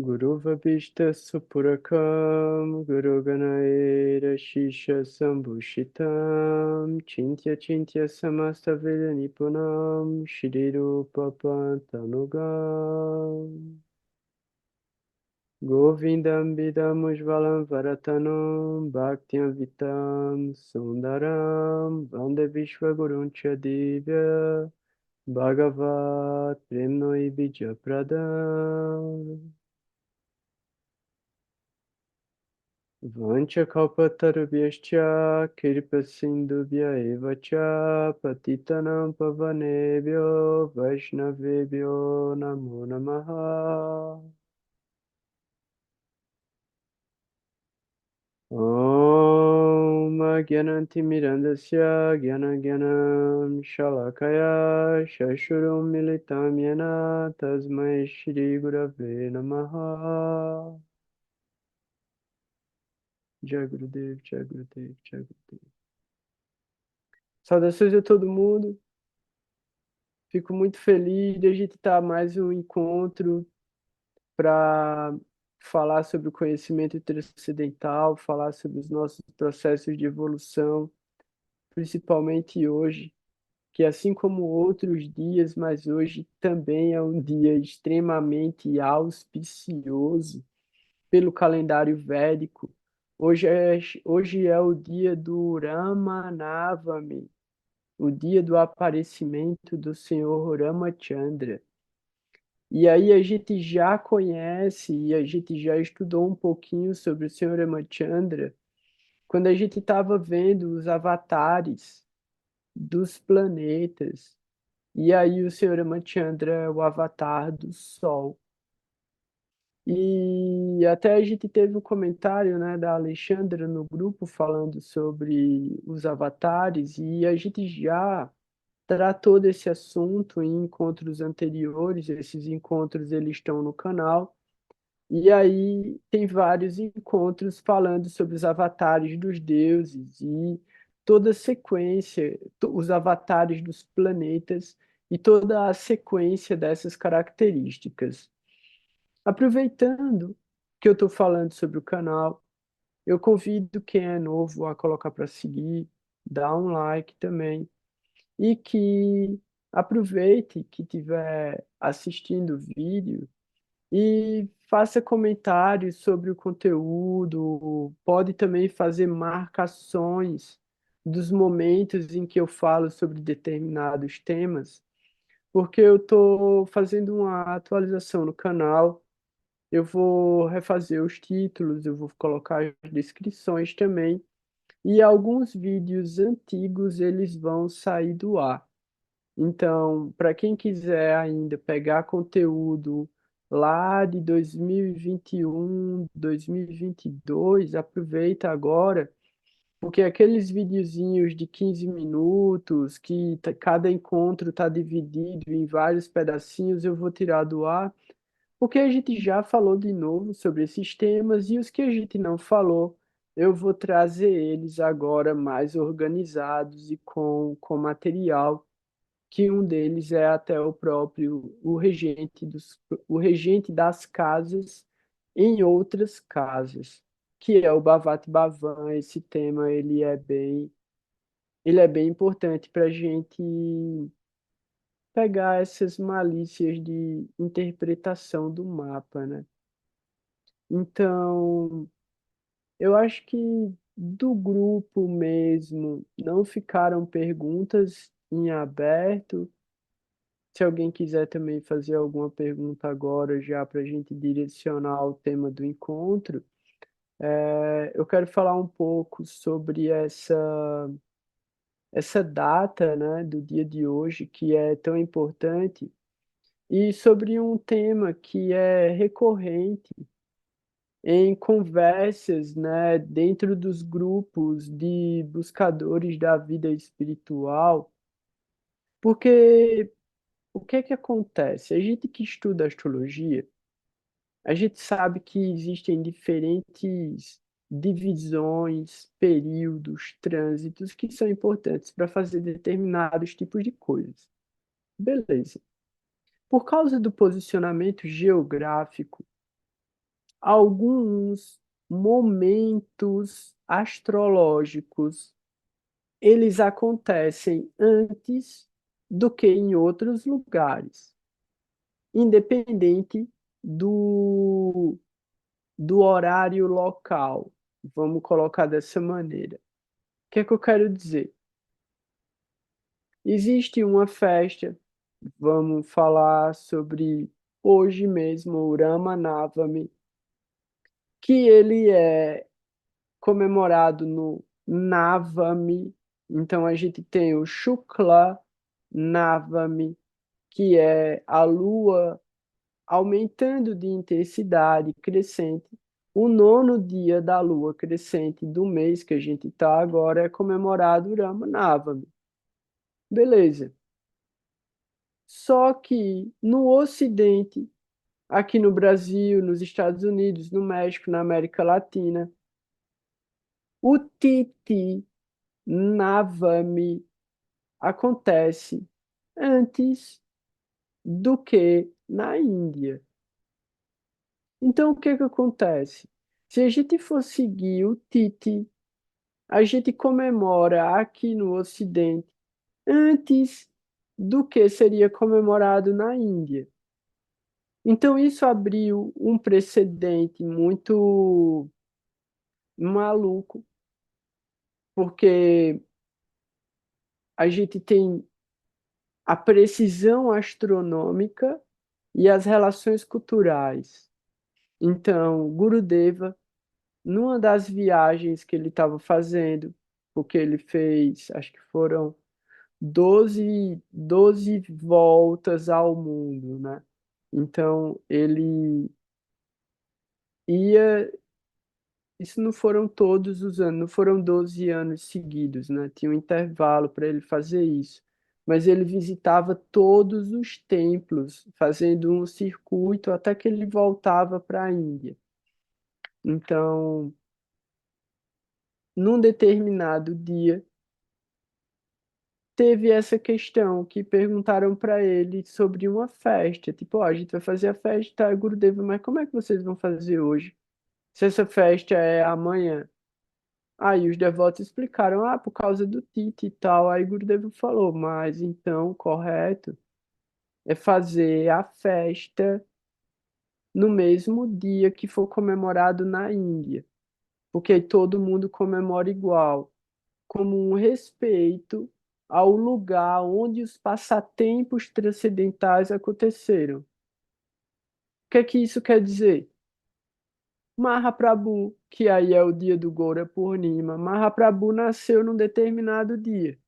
Guru Vabhishta Supurakam Guru Ganaera Shisha Sambhushitam Chintya Chintya Samasta Veda Nipunam Shri Rupa Pantanugam Govindam Bidam Ujvalam Varatanam Bhaktyam Vitam Sundaram Vande Vishwa Guruncha Divya Bhagavat Premnoi Bijapradam Vanchakalpatarubhyascha Kirpasindubhya evacha Patitanam pavanebhyo Vaishnavebhyo Namo Namaha Om Gyanantimirandasya Gyanagyanam Shalakaya Shashurum Militam Yena Tasmai Shri Gurave Namaha Jai Gurudev, Jai Gurudev, Jai Gurudev. Saudações a todo mundo. Fico muito feliz de a gente estar mais um encontro para falar sobre o conhecimento transcendental, falar sobre os nossos processos de evolução, principalmente hoje, que assim como outros dias, mas hoje também é um dia extremamente auspicioso pelo calendário védico. Hoje é o dia do Ramanavami, o dia do aparecimento do Senhor Ramachandra. E aí a gente já conhece e a gente já estudou um pouquinho sobre o Senhor Ramachandra quando a gente estava vendo os avatares dos planetas. E aí o Senhor Ramachandra é o avatar do Sol. E até a gente teve um comentário, né, da Alexandra no grupo falando sobre os avatares, e a gente já tratou desse assunto em encontros anteriores. Esses encontros eles estão no canal. E aí tem vários encontros falando sobre os avatares dos deuses e toda a sequência, os avatares dos planetas e toda a sequência dessas características. Aproveitando que eu estou falando sobre o canal, eu convido quem é novo a colocar para seguir, dar um like também, e que aproveite que estiver assistindo o vídeo e faça comentários sobre o conteúdo, pode também fazer marcações dos momentos em que eu falo sobre determinados temas, porque eu estou fazendo uma atualização no canal. Eu vou refazer os títulos, eu vou colocar as descrições também, e alguns vídeos antigos eles vão sair do ar. Então, para quem quiser ainda pegar conteúdo lá de 2021, 2022, aproveita agora, porque aqueles videozinhos de 15 minutos, que cada encontro está dividido em vários pedacinhos, eu vou tirar do ar, porque a gente já falou de novo sobre esses temas e os que a gente não falou, eu vou trazer eles agora mais organizados e com material, que um deles é até o próprio o regente das casas em outras casas, que é o Bhavat Bhavan. Esse tema ele é bem importante para a gente pegar essas malícias de interpretação do mapa, né? Então, eu acho que do grupo mesmo não ficaram perguntas em aberto. Se alguém quiser também fazer alguma pergunta agora, já para a gente direcionar o tema do encontro, eu quero falar um pouco sobre essa data, né, do dia de hoje, que é tão importante, e sobre um tema que é recorrente em conversas, né, dentro dos grupos de buscadores da vida espiritual, porque o que é que acontece? A gente que estuda astrologia, a gente sabe que existem diferentes divisões, períodos, trânsitos que são importantes para fazer determinados tipos de coisas. Beleza. Por causa do posicionamento geográfico alguns momentos astrológicos, eles acontecem antes do que em outros lugares, independente do, do horário local. Vamos colocar dessa maneira. O que é que eu quero dizer? Existe uma festa, vamos falar sobre hoje mesmo, o Rama Navami, que ele é comemorado no Navami. Então a gente tem o Shukla Navami, que é a lua aumentando de intensidade crescente. O nono dia da lua crescente do mês que a gente está agora é comemorado o Rama Navami. Beleza. Só que no Ocidente, aqui no Brasil, nos Estados Unidos, no México, na América Latina, o Titi Navami acontece antes do que na Índia. Então, o que que acontece? Se a gente for seguir o Titi, a gente comemora aqui no Ocidente antes do que seria comemorado na Índia. Então, isso abriu um precedente muito maluco, porque a gente tem a precisão astronômica e as relações culturais. Então, Gurudeva, numa das viagens que ele estava fazendo, porque ele fez, acho que foram doze voltas ao mundo, né? Então, ele ia. Isso não foram todos os anos, não foram 12 anos seguidos, né? Tinha um intervalo para ele fazer isso. Mas ele visitava todos os templos, fazendo um circuito até que ele voltava para a Índia. Então, num determinado dia, teve essa questão que perguntaram para ele sobre uma festa. Tipo, ó, a gente vai fazer a festa, tá, Gurudeva, mas como é que vocês vão fazer hoje? Se essa festa é amanhã? Aí os devotos explicaram, por causa do Tite e tal. Aí Gurudeva falou, mas então, correto é fazer a festa no mesmo dia que for comemorado na Índia, porque aí todo mundo comemora igual, como um respeito ao lugar onde os passatempos transcendentais aconteceram. O que é que isso quer dizer? Mahaprabhu, que aí é o dia do Gaura Purnima, Mahaprabhu nasceu num determinado dia.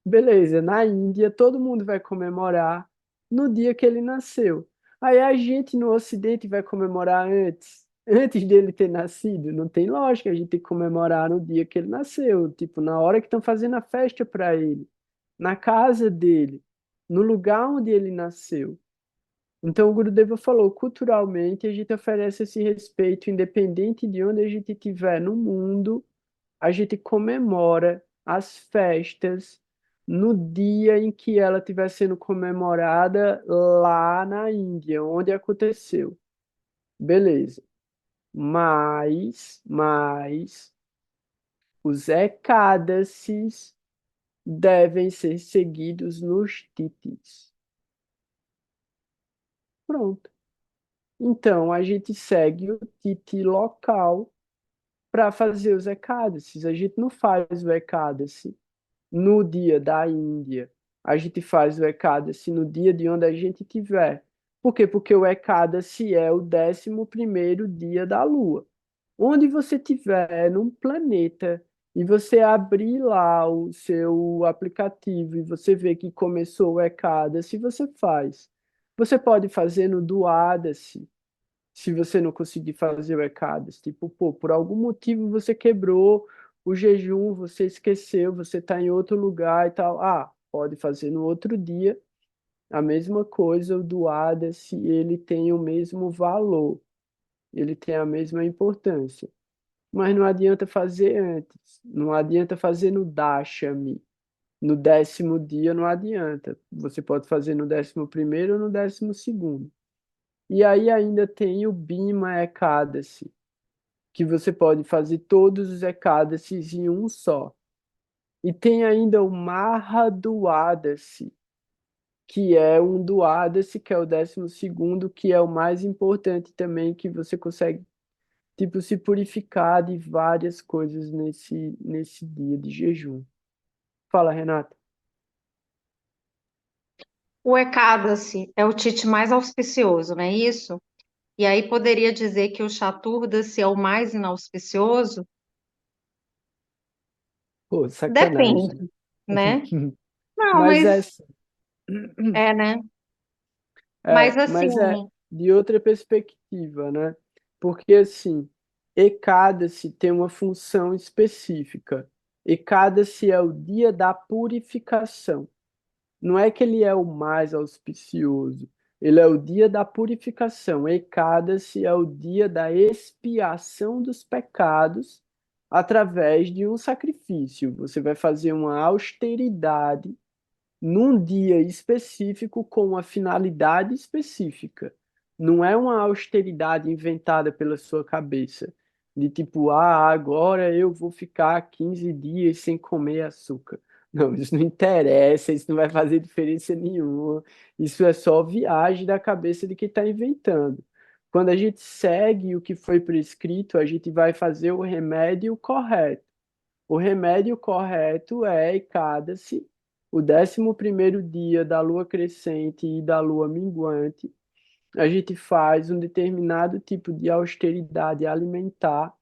Beleza, na Índia todo mundo vai comemorar no dia que ele nasceu. Aí a gente no Ocidente vai comemorar antes dele ter nascido. Não tem lógica, a gente tem que comemorar no dia que ele nasceu, tipo, na hora que estão fazendo a festa para ele, na casa dele, no lugar onde ele nasceu. Então o Gurudeva falou, culturalmente a gente oferece esse respeito, independente de onde a gente estiver no mundo, a gente comemora as festas no dia em que ela estiver sendo comemorada lá na Índia, onde aconteceu. Beleza. Mas os Ekadasis devem ser seguidos nos titis. Pronto. Então, a gente segue o titi local para fazer os Ekadasis. A gente não faz o Ekadasi no dia da Índia. A gente faz o Ekadasi no dia de onde a gente tiver. Por quê? Porque o Ekadasi é o 11º dia da Lua. Onde você tiver num planeta e você abrir lá o seu aplicativo e você ver que começou o Ekadasi, você faz. Você pode fazer no Duadasi, se você não conseguir fazer o ECADAS. Tipo, pô, por algum motivo você quebrou o jejum, você esqueceu, você está em outro lugar e tal. Pode fazer no outro dia. A mesma coisa, o do ADA-se, ele tem o mesmo valor, ele tem a mesma importância. Mas não adianta fazer antes, não adianta fazer no Dashami. No 10º dia não adianta. Você pode fazer no 11º ou no 12º. E aí ainda tem o Bima Ekadasi, que você pode fazer todos os Ekadasis em um só. E tem ainda o Mahaduadasi, que é um Duadasi, que é o 12º, que é o mais importante também, que você consegue, tipo, se purificar de várias coisas nesse dia de jejum. Fala, Renata. O Ekadasi é o Tite mais auspicioso, não é isso? E aí poderia dizer que o Chaturdasi é o mais inauspicioso? Pô, sacanagem. Depende, né? Não, Mas é, mas é, né? Mas mas é assim, de outra perspectiva, né? Porque assim, Ecádace tem uma função específica. Ecádace é o dia da purificação. Não é que ele é o mais auspicioso, ele é o dia da purificação. Ecádace é o dia da expiação dos pecados através de um sacrifício. Você vai fazer uma austeridade num dia específico com uma finalidade específica. Não é uma austeridade inventada pela sua cabeça, de tipo, ah, agora eu vou ficar 15 dias sem comer açúcar. Não, isso não interessa, isso não vai fazer diferença nenhuma. Isso é só viagem da cabeça de quem está inventando. Quando a gente segue o que foi prescrito, a gente vai fazer o remédio correto. O remédio correto é cada-se o 11º dia da lua crescente e da lua minguante. A gente faz um determinado tipo de austeridade alimentar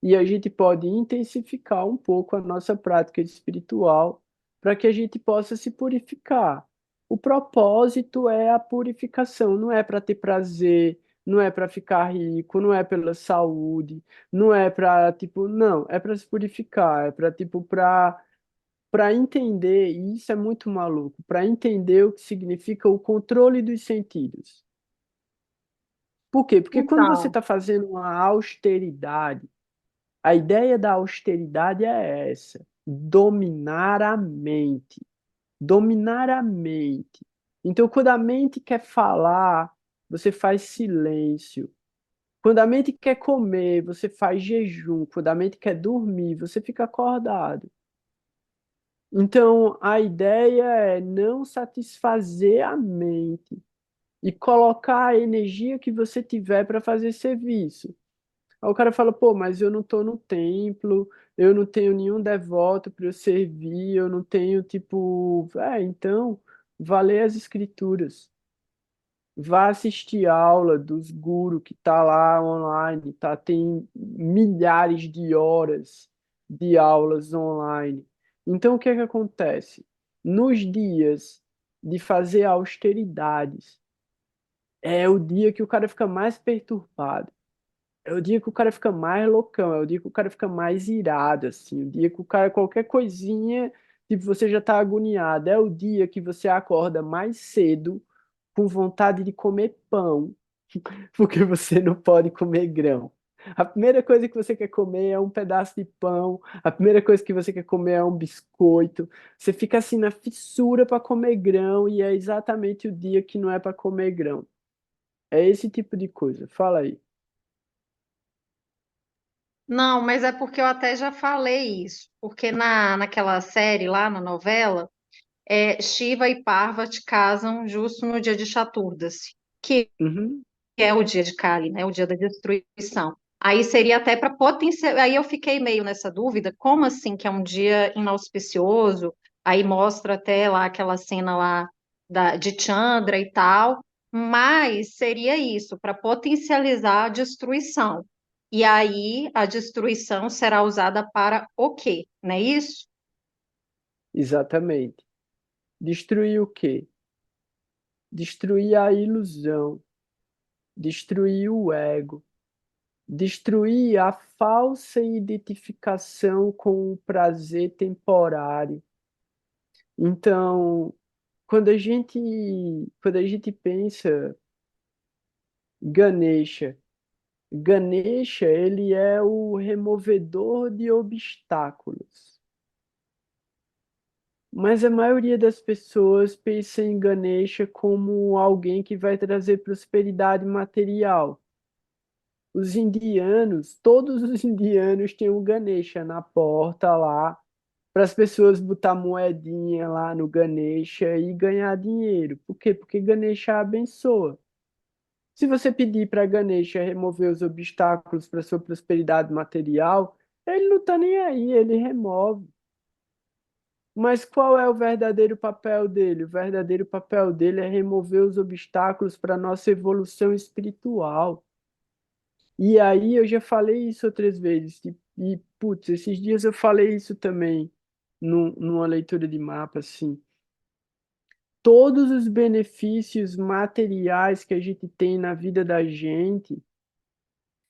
e a gente pode intensificar um pouco a nossa prática espiritual para que a gente possa se purificar. O propósito é a purificação, não é para ter prazer, não é para ficar rico, não é pela saúde, não é para, tipo, não, é para se purificar, é para, tipo, para entender, e isso é muito maluco, para entender o que significa o controle dos sentidos. Por quê? Porque quando você então, está fazendo uma austeridade, a ideia da austeridade é essa: dominar a mente. Dominar a mente. Então, quando a mente quer falar, você faz silêncio. Quando a mente quer comer, você faz jejum. Quando a mente quer dormir, você fica acordado. Então, a ideia é não satisfazer a mente e colocar a energia que você tiver para fazer serviço. Aí o cara fala, pô, mas eu não tô no templo, eu não tenho nenhum devoto para eu servir, eu não tenho, tipo, então, vá ler as escrituras. Vá assistir aula dos gurus que tá lá online, tá? Tem milhares de horas de aulas online. Então, o que é que acontece? Nos dias de fazer austeridades, é o dia que o cara fica mais perturbado. É o dia que o cara fica mais loucão, é o dia que o cara fica mais irado, assim, o dia que o cara, qualquer coisinha, tipo, você já tá agoniado. É o dia que você acorda mais cedo com vontade de comer pão, porque você não pode comer grão. A primeira coisa que você quer comer é um pedaço de pão, a primeira coisa que você quer comer é um biscoito. Você fica assim na fissura para comer grão e é exatamente o dia que não é para comer grão. É esse tipo de coisa. Fala aí. não, mas é porque eu até já falei isso, porque naquela série lá, na novela, Shiva e Parvati casam justo no dia de Chaturdasi, que Uhum. é o dia de Kali, né? O dia da destruição. Aí seria até para potenciar. Aí eu fiquei meio nessa dúvida, como assim que é um dia inauspicioso? Aí mostra até lá aquela cena lá de Chandra e tal, mas seria isso, para potencializar a destruição. E aí a destruição será usada para o quê? Não é isso? Exatamente. Destruir o quê? Destruir a ilusão, destruir o ego, destruir a falsa identificação com o prazer temporário. Então, quando a gente pensa Ganesha, Ganesha, ele é o removedor de obstáculos. Mas a maioria das pessoas pensa em Ganesha como alguém que vai trazer prosperidade material. Os indianos, todos os indianos têm um Ganesha na porta lá, para as pessoas botar moedinha lá no Ganesha e ganhar dinheiro. Por quê? Porque Ganesha abençoa. Se você pedir para Ganesha remover os obstáculos para sua prosperidade material, ele não está nem aí, ele remove. Mas qual é o verdadeiro papel dele? O verdadeiro papel dele é remover os obstáculos para a nossa evolução espiritual. E aí eu já falei isso outras vezes. Putz, esses dias eu falei isso também numa leitura de mapa, assim. Todos os benefícios materiais que a gente tem na vida da gente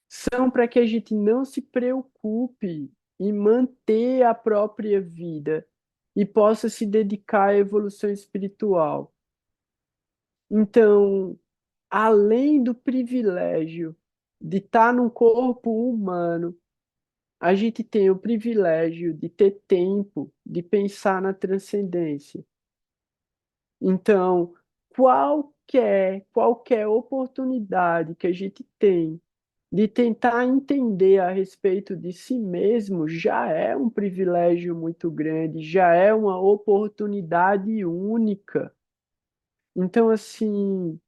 são para que a gente não se preocupe em manter a própria vida e possa se dedicar à evolução espiritual. Então, além do privilégio de estar num corpo humano, a gente tem o privilégio de ter tempo de pensar na transcendência. Então, qualquer oportunidade que a gente tem de tentar entender a respeito de si mesmo já é um privilégio muito grande, já é uma oportunidade única. Então, assim,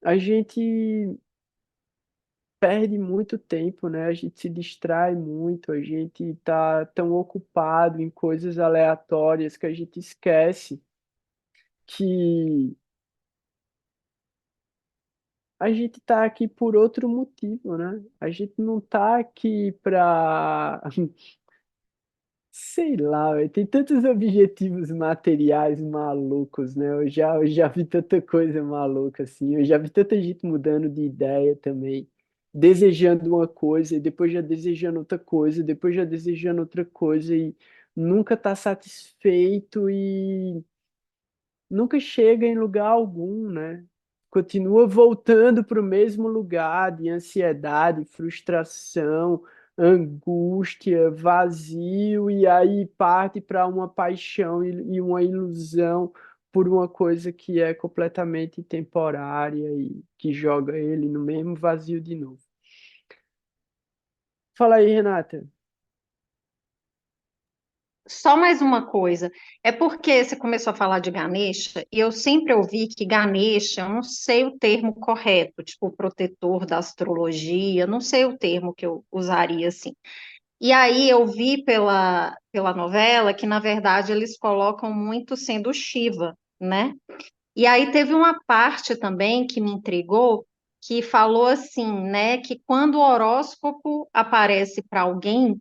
a gente perde muito tempo, né? A gente se distrai muito, a gente tá tão ocupado em coisas aleatórias que a gente esquece que a gente tá aqui por outro motivo, né? A gente não tá aqui para sei lá, véi, tem tantos objetivos materiais malucos, né? Eu já vi tanta coisa maluca assim, eu já vi tanta gente mudando de ideia também, desejando uma coisa e depois já desejando outra coisa, depois já desejando outra coisa e nunca tá satisfeito e nunca chega em lugar algum, né? Continua voltando para o mesmo lugar de ansiedade, frustração, angústia, vazio, e aí parte para uma paixão e uma ilusão por uma coisa que é completamente temporária e que joga ele no mesmo vazio de novo. Fala aí, Renata. Só mais uma coisa, é porque você começou a falar de Ganesha, e eu sempre ouvi que Ganesha, eu não sei o termo correto, tipo protetor da astrologia, não sei o termo que eu usaria assim. E aí eu vi pela novela que, na verdade, eles colocam muito sendo Shiva, né? E aí teve uma parte também que me intrigou, que falou assim, né, que quando o horóscopo aparece para alguém,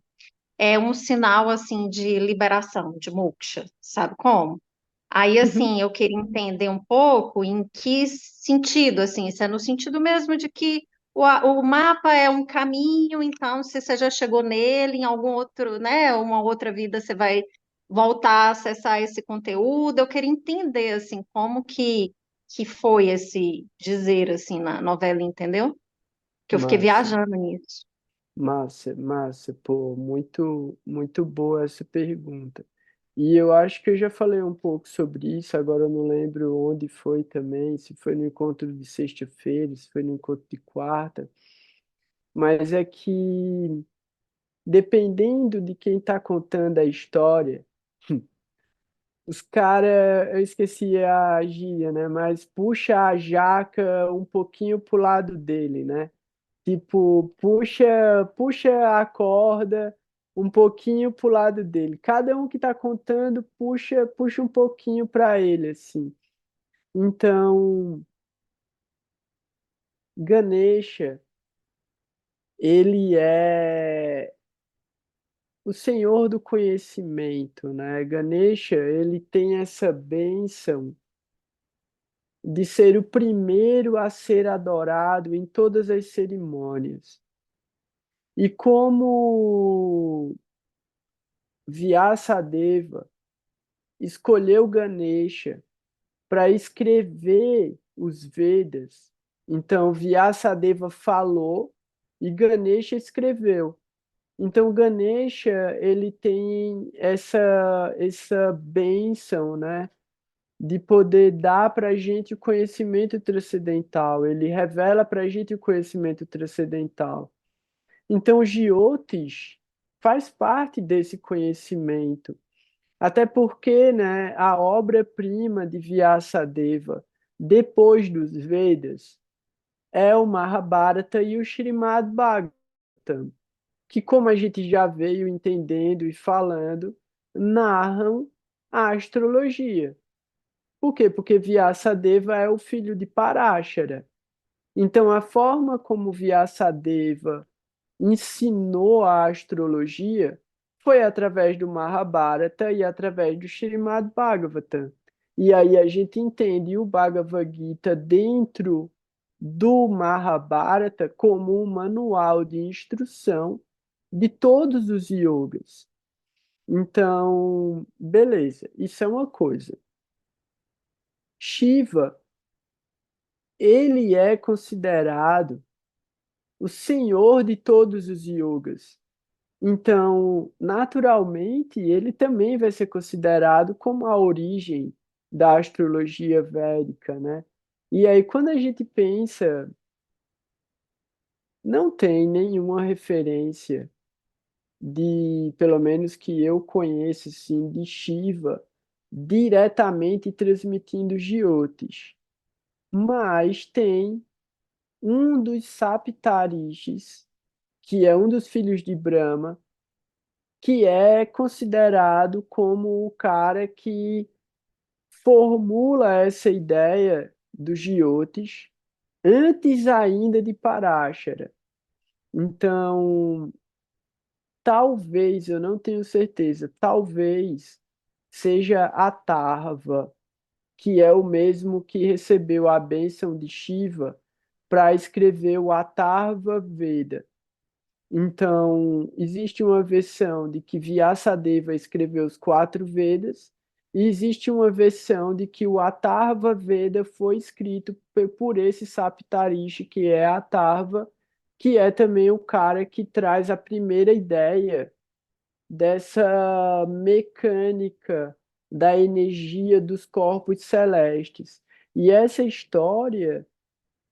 é um sinal assim de liberação, de moksha, sabe como? Aí Uhum. assim, eu queria entender um pouco em que sentido, assim, se é no sentido mesmo de que o mapa é um caminho, então se você já chegou nele, em algum outro, né, uma outra vida você vai voltar a acessar esse conteúdo. Eu queria entender assim como que foi esse dizer assim na novela, entendeu? Que eu fiquei Massa. viajando nisso. Massa, massa, pô, muito, muito boa essa pergunta. E eu acho que eu já falei um pouco sobre isso, agora eu não lembro onde foi também, se foi no encontro de sexta-feira, se foi no encontro de quarta, mas é que dependendo de quem está contando a história, os caras, eu esqueci a gíria, né? Mas puxa a jaca um pouquinho pro lado dele, né? Tipo, puxa a corda um pouquinho pro lado dele. Cada um que tá contando puxa um pouquinho para ele, assim. Então, Ganesha, ele é o senhor do conhecimento, né? Ganesha, ele tem essa bênção de ser o primeiro a ser adorado em todas as cerimônias. E como Vyasadeva escolheu Ganesha para escrever os Vedas. Então, Vyasadeva falou e Ganesha escreveu. Então, Ganesha, ele tem essa bênção, né, de poder dar para a gente o conhecimento transcendental. Ele revela para a gente o conhecimento transcendental. Então, Jyotish faz parte desse conhecimento. Até porque, né, a obra-prima de Vyasadeva, depois dos Vedas, é o Mahabharata e o Srimad Bhagavatam, que, como a gente já veio entendendo e falando, narram a astrologia. Por quê? Porque Vyasadeva é o filho de Parashara. Então, a forma como Vyasadeva ensinou a astrologia foi através do Mahabharata e através do Srimad Bhagavatam. E aí a gente entende o Bhagavad Gita dentro do Mahabharata como um manual de instrução de todos os yogas. Então, beleza, isso é uma coisa. Shiva, ele é considerado o senhor de todos os yogas. Então, naturalmente, ele também vai ser considerado como a origem da astrologia védica, né? E aí, quando a gente pensa, não tem nenhuma referência de, pelo menos que eu conheço, assim, de Shiva diretamente transmitindo Jyotish. Mas tem um dos Saptarishis, que é um dos filhos de Brahma, que é considerado como o cara que formula essa ideia do Jyotish antes ainda de Parashara. Então, talvez, eu não tenho certeza, talvez seja Atharva, que é o mesmo que recebeu a bênção de Shiva para escrever o Atharva Veda. Então, existe uma versão de que Vyasadeva escreveu os quatro Vedas, e existe uma versão de que o Atharva Veda foi escrito por esse Saptarishi, que é Atharva, que é também o cara que traz a primeira ideia dessa mecânica da energia dos corpos celestes. E essa história,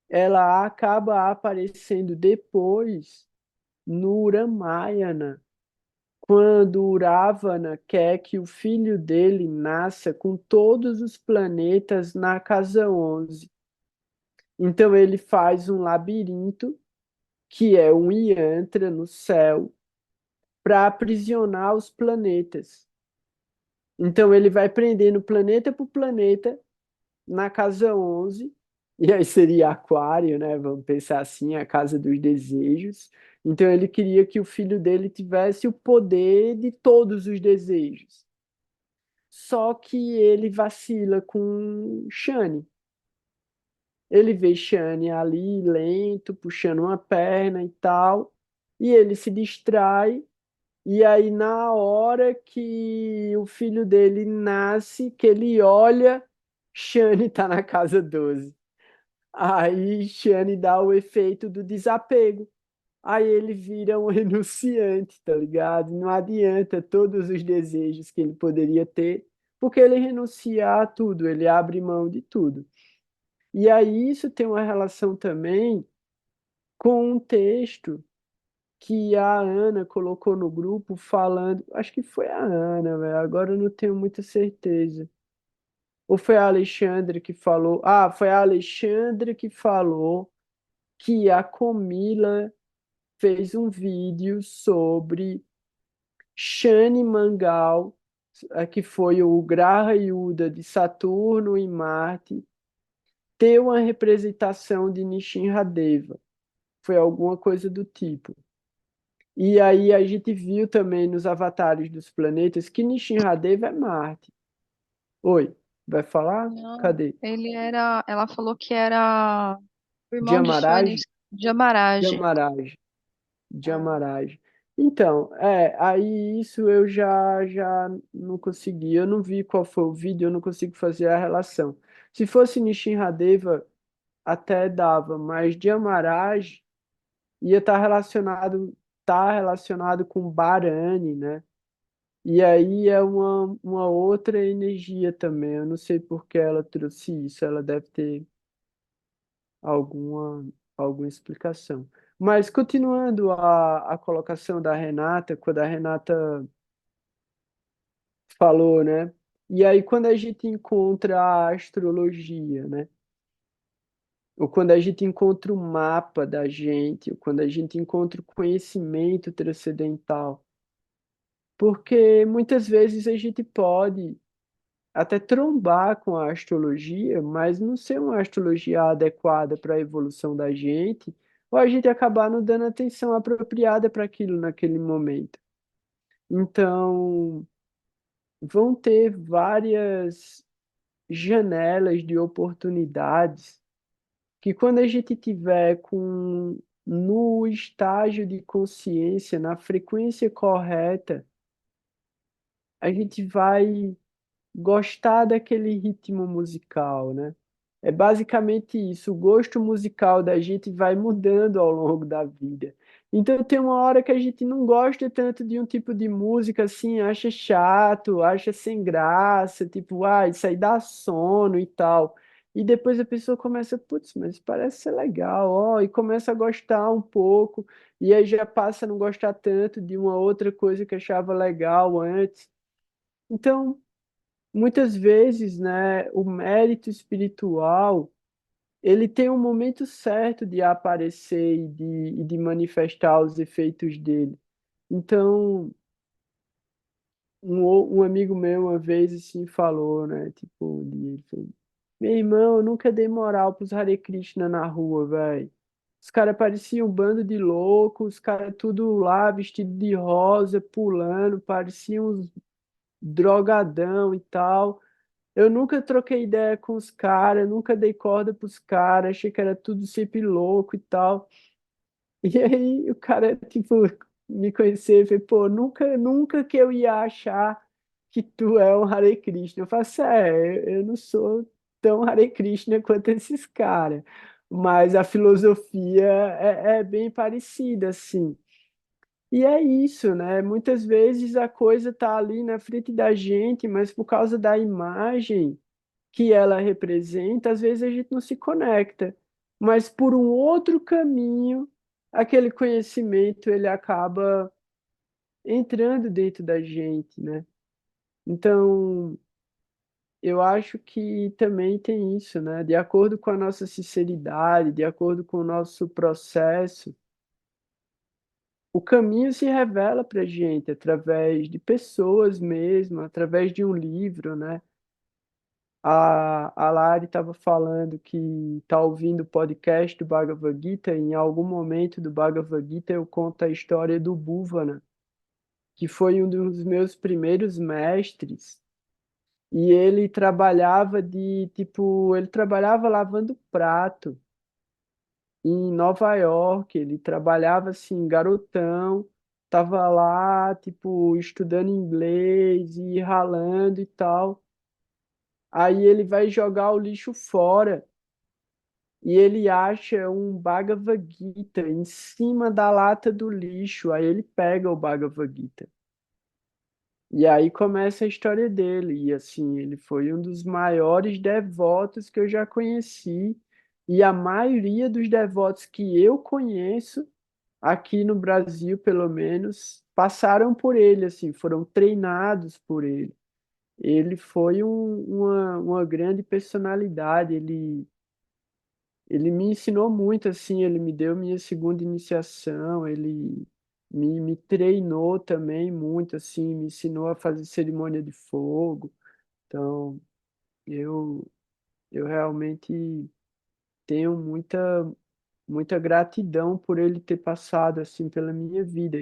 ela acaba aparecendo depois no Ramayana, quando o Ravana quer que o filho dele nasça com todos os planetas na casa 11. Então ele faz um labirinto, que é um yantra no céu, para aprisionar os planetas. Então ele vai prendendo planeta por planeta na casa 11, e aí seria Aquário, né? Vamos pensar assim, a casa dos desejos. Então ele queria que o filho dele tivesse o poder de todos os desejos. Só que ele vacila com Shani. Ele vê Shani ali, lento, puxando uma perna e tal, e ele se distrai. E aí, na hora que o filho dele nasce, que ele olha, Shani tá na casa 12. Aí Shane dá o efeito do desapego. Aí ele vira um renunciante, tá ligado? Não adianta todos os desejos que ele poderia ter, porque ele renuncia a tudo, ele abre mão de tudo. E aí isso tem uma relação também com um texto que a Ana colocou no grupo falando, acho que foi a Ana, velho, agora eu não tenho muita certeza. Ou foi a Alexandre que falou? Ah, foi a Alexandre que falou que a Comila fez um vídeo sobre Shani Mangal, que foi o Graha Yuda de Saturno e Marte, ter uma representação de Nishinradeva. Foi alguma coisa do tipo. E aí a gente viu também nos avatares dos planetas que Nishinradeva é Marte. Oi, vai falar? Não, Cadê? ele era. Ela falou que era o irmão de Shani Jamaraj? de Amarage. Jamaraj. Ah, Jamaraj. Então, aí isso eu já não consegui, eu não vi qual foi o vídeo, eu não consigo fazer a relação. Se fosse Nishinradeva, até dava, mas Jamaraj ia estar relacionado está relacionado com Barani, né? E aí é uma outra energia também. Eu não sei por que ela trouxe isso. Ela deve ter alguma, alguma explicação. Mas continuando a colocação da Renata, quando a Renata falou, né? E aí quando a gente encontra a astrologia, né? Ou quando a gente encontra o mapa da gente, ou quando a gente encontra o conhecimento transcendental. Porque muitas vezes a gente pode até trombar com a astrologia, mas não ser uma astrologia adequada para a evolução da gente, ou a gente acabar não dando atenção apropriada para aquilo naquele momento. Então, vão ter várias janelas de oportunidades que quando a gente tiver com no estágio de consciência, na frequência correta, a gente vai gostar daquele ritmo musical, né? É basicamente isso. O gosto musical da gente vai mudando ao longo da vida. Então tem uma hora que a gente não gosta tanto de um tipo de música assim, acha chato, acha sem graça, tipo, isso aí dá sono e tal. E depois a pessoa começa, putz, mas parece ser legal, ó, e começa a gostar um pouco, e aí já passa a não gostar tanto de uma outra coisa que achava legal antes. Então, muitas vezes, né, o mérito espiritual, ele tem um momento certo de aparecer e de manifestar os efeitos dele. Então, um amigo meu uma vez assim falou, né, tipo, ele fez, meu irmão, eu nunca dei moral pros Hare Krishna na rua, velho. Os caras pareciam um bando de loucos, os caras tudo lá vestido de rosa, pulando, pareciam uns drogadão e tal. Eu nunca troquei ideia com os caras, nunca dei corda pros caras, achei que era tudo sempre louco e tal. E aí o cara, tipo, me conhecer e falei, pô, nunca que eu ia achar que tu é um Hare Krishna. Eu faço, eu não sou tão Hare Krishna quanto esses caras. Mas a filosofia é bem parecida, assim. E é isso, né? Muitas vezes a coisa tá ali na frente da gente, mas por causa da imagem que ela representa, às vezes a gente não se conecta, mas por um outro caminho, aquele conhecimento ele acaba entrando dentro da gente, né? Então, eu acho que também tem isso, né? De acordo com a nossa sinceridade, de acordo com o nosso processo, o caminho se revela para gente através de pessoas mesmo, através de um livro, né? A Lari estava falando que está ouvindo o podcast do Bhagavad Gita, e em algum momento do Bhagavad Gita eu conto a história do Bhuvana, que foi um dos meus primeiros mestres, e ele trabalhava ele trabalhava lavando prato em Nova York, ele trabalhava assim, garotão, tava lá, tipo, estudando inglês e ralando e tal. Aí ele vai jogar o lixo fora e ele acha um Bhagavad Gita em cima da lata do lixo. Aí ele pega o Bhagavad Gita. E aí começa a história dele. E assim, ele foi um dos maiores devotos que eu já conheci. E a maioria dos devotos que eu conheço, aqui no Brasil, pelo menos, passaram por ele, assim, foram treinados por ele. Ele foi uma grande personalidade. Ele me ensinou muito, assim, ele me deu minha segunda iniciação, ele me treinou também muito, assim, me ensinou a fazer cerimônia de fogo. Então, eu, eu realmente tenho muita gratidão por ele ter passado, assim, pela minha vida.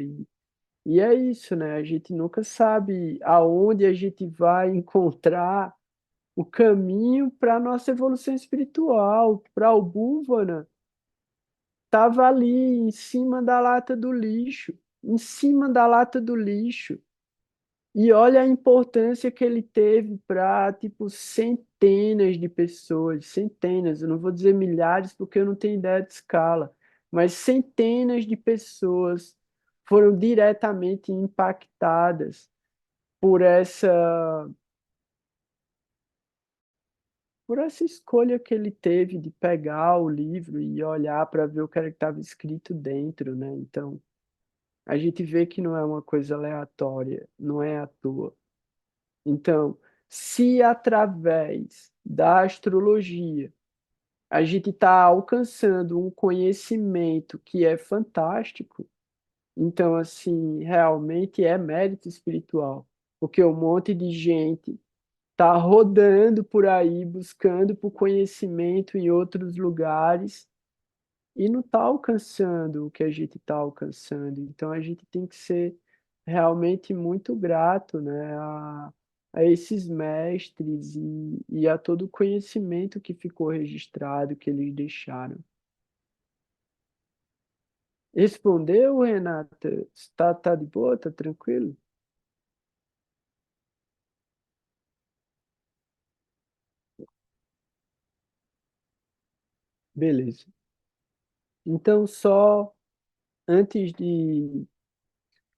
E é isso, né? A gente nunca sabe aonde a gente vai encontrar o caminho para a nossa evolução espiritual, para o Bhuvana estava ali em cima da lata do lixo, em cima da lata do lixo. E olha a importância que ele teve para, tipo, centenas de pessoas, centenas, eu não vou dizer milhares porque eu não tenho ideia de escala, mas centenas de pessoas foram diretamente impactadas por essa escolha que ele teve de pegar o livro e olhar para ver o que era que estava escrito dentro, né? Então, a gente vê que não é uma coisa aleatória, não é à toa. Então, se através da astrologia a gente está alcançando um conhecimento que é fantástico, então, assim, realmente é mérito espiritual, porque um monte de gente está rodando por aí, buscando por conhecimento em outros lugares e não está alcançando o que a gente está alcançando. Então, a gente tem que ser realmente muito grato, né, a esses mestres e a todo o conhecimento que ficou registrado, que eles deixaram. Respondeu, Renata? Tá de boa? Tá tranquilo? Beleza. Então, só antes de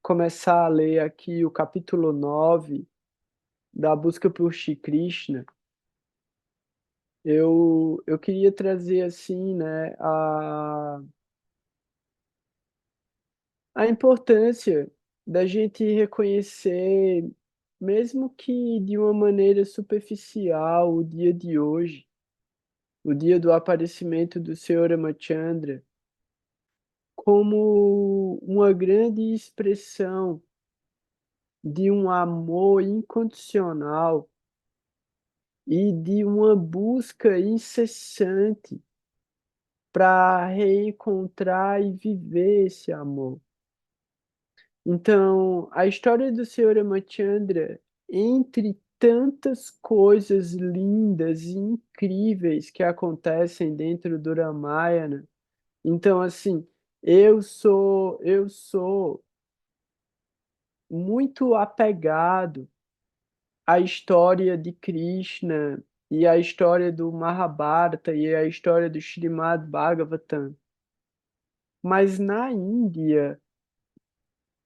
começar a ler aqui o capítulo 9 da Busca por Shri Krishna, eu queria trazer assim, né, a importância da gente reconhecer, mesmo que de uma maneira superficial, o dia de hoje, o dia do aparecimento do Senhor Ramachandra, como uma grande expressão de um amor incondicional e de uma busca incessante para reencontrar e viver esse amor. Então, a história do Senhor Ramachandra, entre tantas coisas lindas e incríveis que acontecem dentro do Ramayana, então assim, eu sou muito apegado à história de Krishna e à história do Mahabharata e à história do Srimad Bhagavatam. Mas na Índia,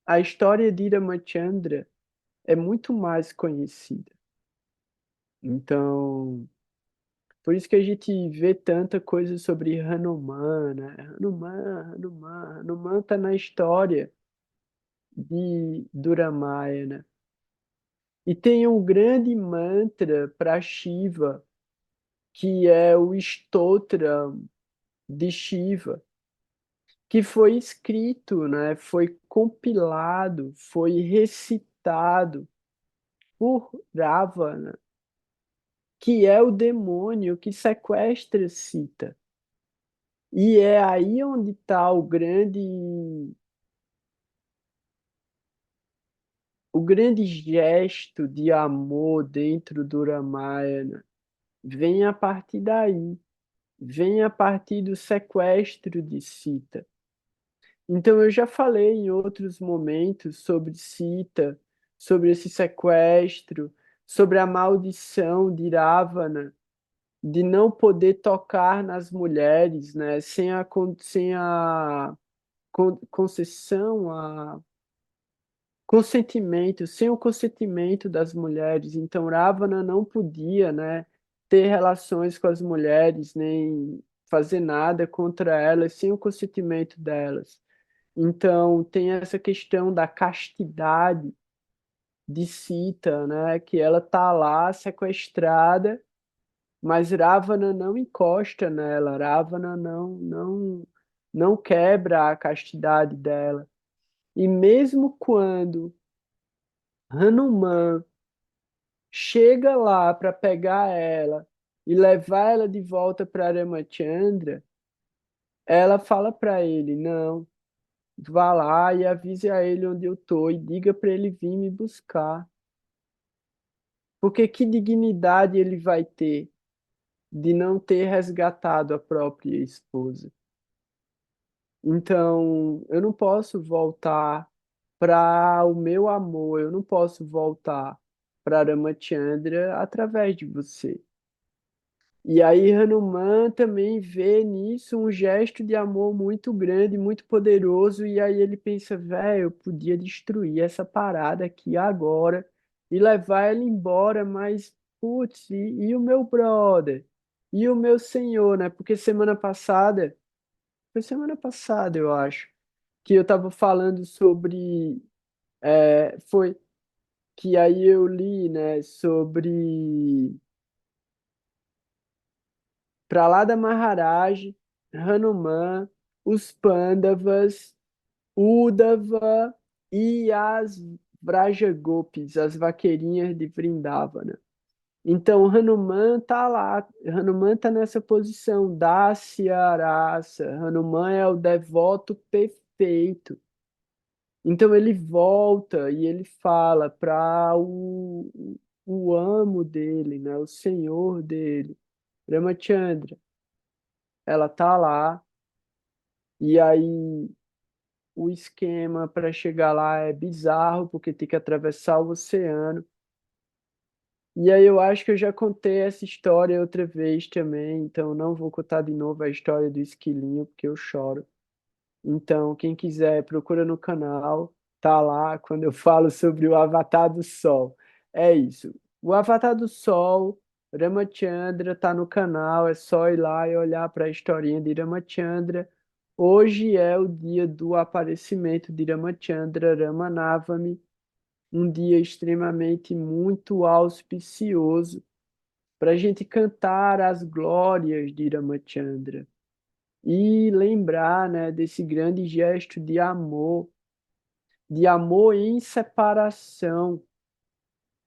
a história de Ramachandra é muito mais conhecida. Então, por isso que a gente vê tanta coisa sobre Hanuman, né? Hanuman, Hanuman. Hanuman está na história do Ramayana. E tem um grande mantra para Shiva, que é o Stotra de Shiva, que foi escrito, né? Foi compilado, foi recitado por Ravana, que é o demônio que sequestra Sita. E é aí onde está o grande gesto de amor dentro do Ramayana. Vem a partir daí, vem a partir do sequestro de Sita. Então eu já falei em outros momentos sobre Sita, sobre esse sequestro, sobre a maldição de Ravana, de não poder tocar nas mulheres, né, sem a concessão, consentimento, sem o consentimento das mulheres. Então, Ravana não podia, né, ter relações com as mulheres, nem fazer nada contra elas sem o consentimento delas. Então, tem essa questão da castidade de Sita, né, que ela tá lá sequestrada, mas Ravana não encosta nela, Ravana não quebra a castidade dela. E mesmo quando Hanuman chega lá para pegar ela e levar ela de volta para Ramachandra, ela fala para ele: não, vá lá e avise a ele onde eu tô e diga para ele vir me buscar. Porque que dignidade ele vai ter de não ter resgatado a própria esposa? Então, eu não posso voltar para o meu amor, eu não posso voltar para Ramachandra através de você. E aí Hanuman também vê nisso um gesto de amor muito grande, muito poderoso, e aí ele pensa, velho, eu podia destruir essa parada aqui agora e levar ela embora, mas, putz, e o meu brother? E o meu senhor, né? Porque foi semana passada, eu acho, que eu tava falando sobre, foi que aí eu li, né, sobre Prahlada Maharaj, Hanuman, os Pandavas, Uddhava e as Vrajagopis, as vaqueirinhas de Vrindavana. Então, Hanuman tá lá, Hanuman tá nessa posição, Dasya Rasa. Hanuman é o devoto perfeito. Então, ele volta e ele fala para o amo dele, né, o senhor dele, Ramachandra. Ela tá lá, e aí o esquema para chegar lá é bizarro, porque tem que atravessar o oceano. E aí eu acho que eu já contei essa história outra vez também, então não vou contar de novo a história do esquilinho, porque eu choro. Então, quem quiser, procura no canal, tá lá quando eu falo sobre o Avatar do Sol. É isso. O Avatar do Sol, Ramachandra, tá no canal, é só ir lá e olhar para a historinha de Ramachandra. Hoje é o dia do aparecimento de Ramachandra Ramanavami, um dia extremamente muito auspicioso para a gente cantar as glórias de Ramachandra e lembrar, né, desse grande gesto de amor em separação,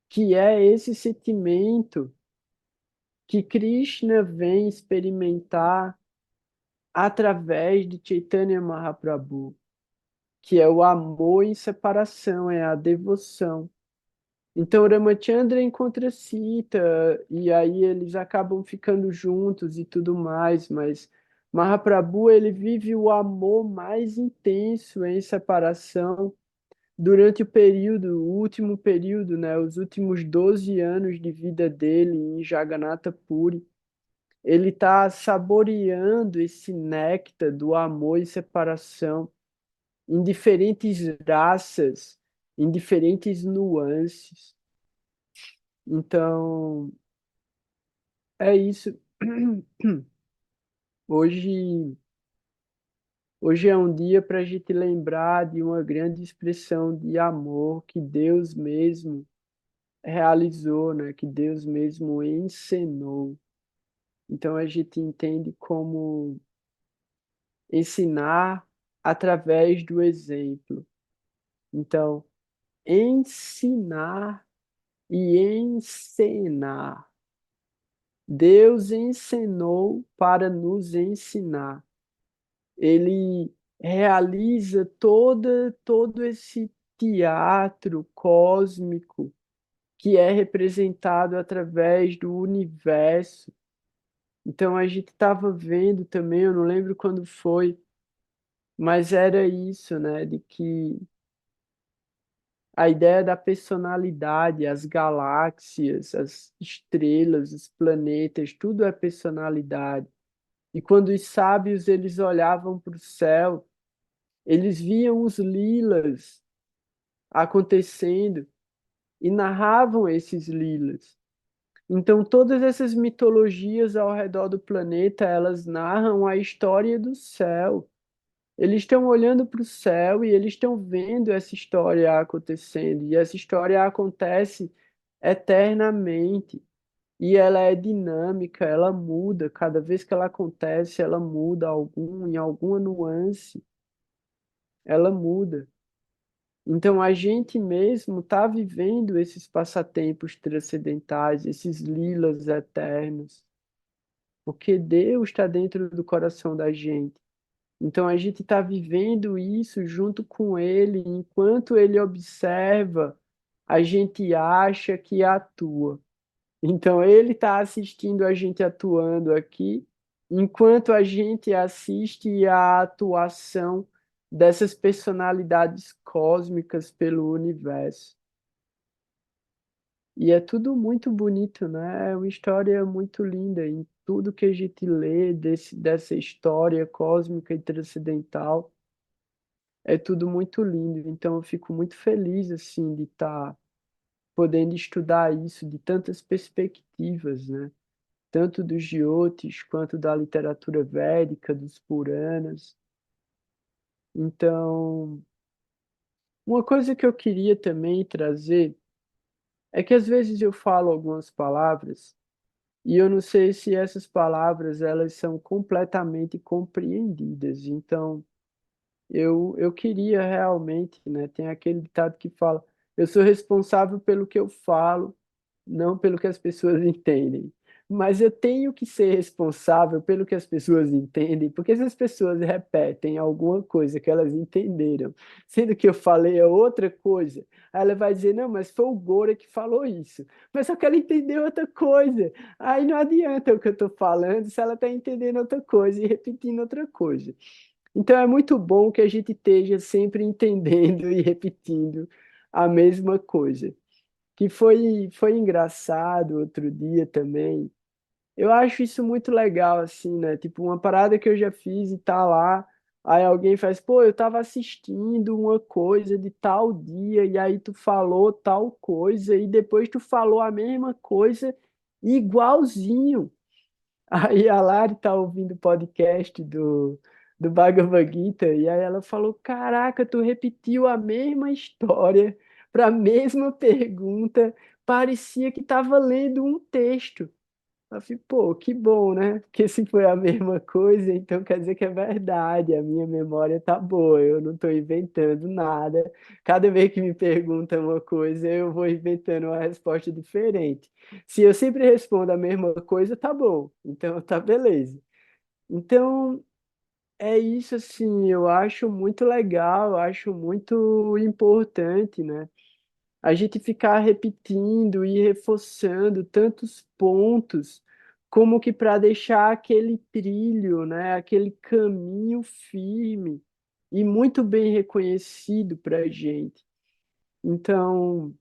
que é esse sentimento que Krishna vem experimentar através de Chaitanya Mahaprabhu, que é o amor em separação, é a devoção. Então Ramachandra encontra Sita e aí eles acabam ficando juntos e tudo mais, mas Mahaprabhu ele vive o amor mais intenso em separação durante o último período, né, os últimos 12 anos de vida dele em Jagannatha Puri. Ele está saboreando esse néctar do amor e separação em diferentes raças, em diferentes nuances. Então, é isso. Hoje, hoje é um dia para a gente lembrar de uma grande expressão de amor que Deus mesmo realizou, né? Que Deus mesmo ensinou. Então a gente entende como ensinar através do exemplo. Então, ensinar e encenar. Deus ensinou para nos ensinar. Ele realiza todo esse teatro cósmico que é representado através do universo. Então a gente estava vendo também, eu não lembro quando foi, mas era isso, né? De que a ideia da personalidade, as galáxias, as estrelas, os planetas, tudo é personalidade. E quando os sábios eles olhavam para o céu, eles viam os lilas acontecendo e narravam esses lilas. Então, todas essas mitologias ao redor do planeta, elas narram a história do céu. Eles estão olhando para o céu e eles estão vendo essa história acontecendo. E essa história acontece eternamente. E ela é dinâmica, ela muda. Cada vez que ela acontece, ela muda em alguma nuance, ela muda. Então a gente mesmo está vivendo esses passatempos transcendentais, esses lilas eternos, porque Deus está dentro do coração da gente. Então a gente está vivendo isso junto com Ele, enquanto Ele observa, a gente acha que atua. Então Ele está assistindo a gente atuando aqui, enquanto a gente assiste à atuação dessas personalidades cósmicas pelo universo. E é tudo muito bonito, né? É uma história muito linda em tudo que a gente lê dessa história cósmica e transcendental. É tudo muito lindo. Então eu fico muito feliz assim de estar podendo estudar isso de tantas perspectivas, né? Tanto dos Jyotis quanto da literatura védica, dos Puranas. Então, uma coisa que eu queria também trazer é que às vezes eu falo algumas palavras e eu não sei se essas palavras elas são completamente compreendidas. Então, eu queria realmente, né? Tem aquele ditado que fala: eu sou responsável pelo que eu falo, não pelo que as pessoas entendem. Mas eu tenho que ser responsável pelo que as pessoas entendem, porque se as pessoas repetem alguma coisa que elas entenderam, sendo que eu falei a outra coisa, aí ela vai dizer, não, mas foi o Gora que falou isso. Mas só que ela entendeu outra coisa. Aí não adianta o que eu estou falando se ela está entendendo outra coisa e repetindo outra coisa. Então é muito bom que a gente esteja sempre entendendo e repetindo a mesma coisa. Que foi engraçado outro dia também. Eu acho isso muito legal, assim, né? Tipo, uma parada que eu já fiz e tá lá, aí alguém faz, pô, eu tava assistindo uma coisa de tal dia, e aí tu falou tal coisa, e depois tu falou a mesma coisa igualzinho. Aí a Lari tá ouvindo o podcast do Bhagavad Gita, e aí ela falou: Caraca, tu repetiu a mesma história para a mesma pergunta, parecia que estava lendo um texto. Eu falei, pô, que bom, né? Porque se foi a mesma coisa, então quer dizer que é verdade, a minha memória tá boa, eu não estou inventando nada. Cada vez que me perguntam uma coisa, eu vou inventando uma resposta diferente. Se eu sempre respondo a mesma coisa, tá bom, então tá beleza. Então, é isso assim, eu acho muito legal, eu acho muito importante, né? A gente ficar repetindo e reforçando tantos pontos, como que para deixar aquele trilho, né, aquele caminho firme e muito bem reconhecido para a gente. Então,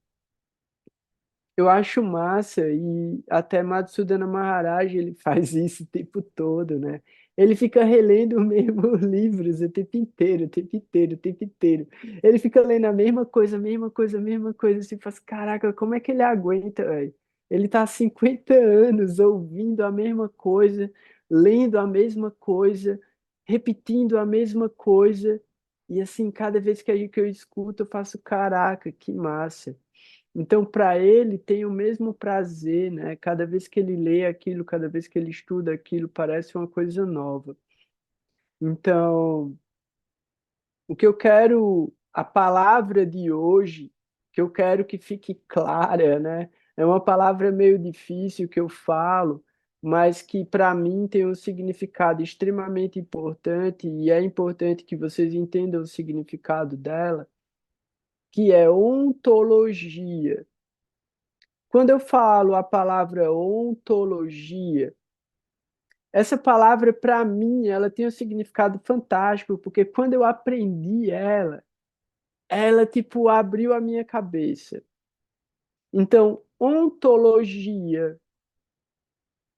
eu acho massa e até Madhusudana Maharaj ele faz isso o tempo todo, né? Ele fica relendo os mesmos livros o tempo inteiro, o tempo inteiro, o tempo inteiro. Ele fica lendo a mesma coisa, a mesma coisa, a mesma coisa. Você faz, caraca, como é que ele aguenta, velho? Ele tá há 50 anos ouvindo a mesma coisa, lendo a mesma coisa, repetindo a mesma coisa. E assim, cada vez que eu escuto, eu faço, caraca, que massa. Então, para ele, tem o mesmo prazer, né? Cada vez que ele lê aquilo, cada vez que ele estuda aquilo, parece uma coisa nova. Então, o que eu quero, a palavra de hoje, que eu quero que fique clara, né? É uma palavra meio difícil que eu falo, mas que para mim tem um significado extremamente importante, e é importante que vocês entendam o significado dela, que é ontologia. Quando eu falo a palavra ontologia, essa palavra, para mim, ela tem um significado fantástico, porque quando eu aprendi ela, ela, tipo, abriu a minha cabeça. Então, ontologia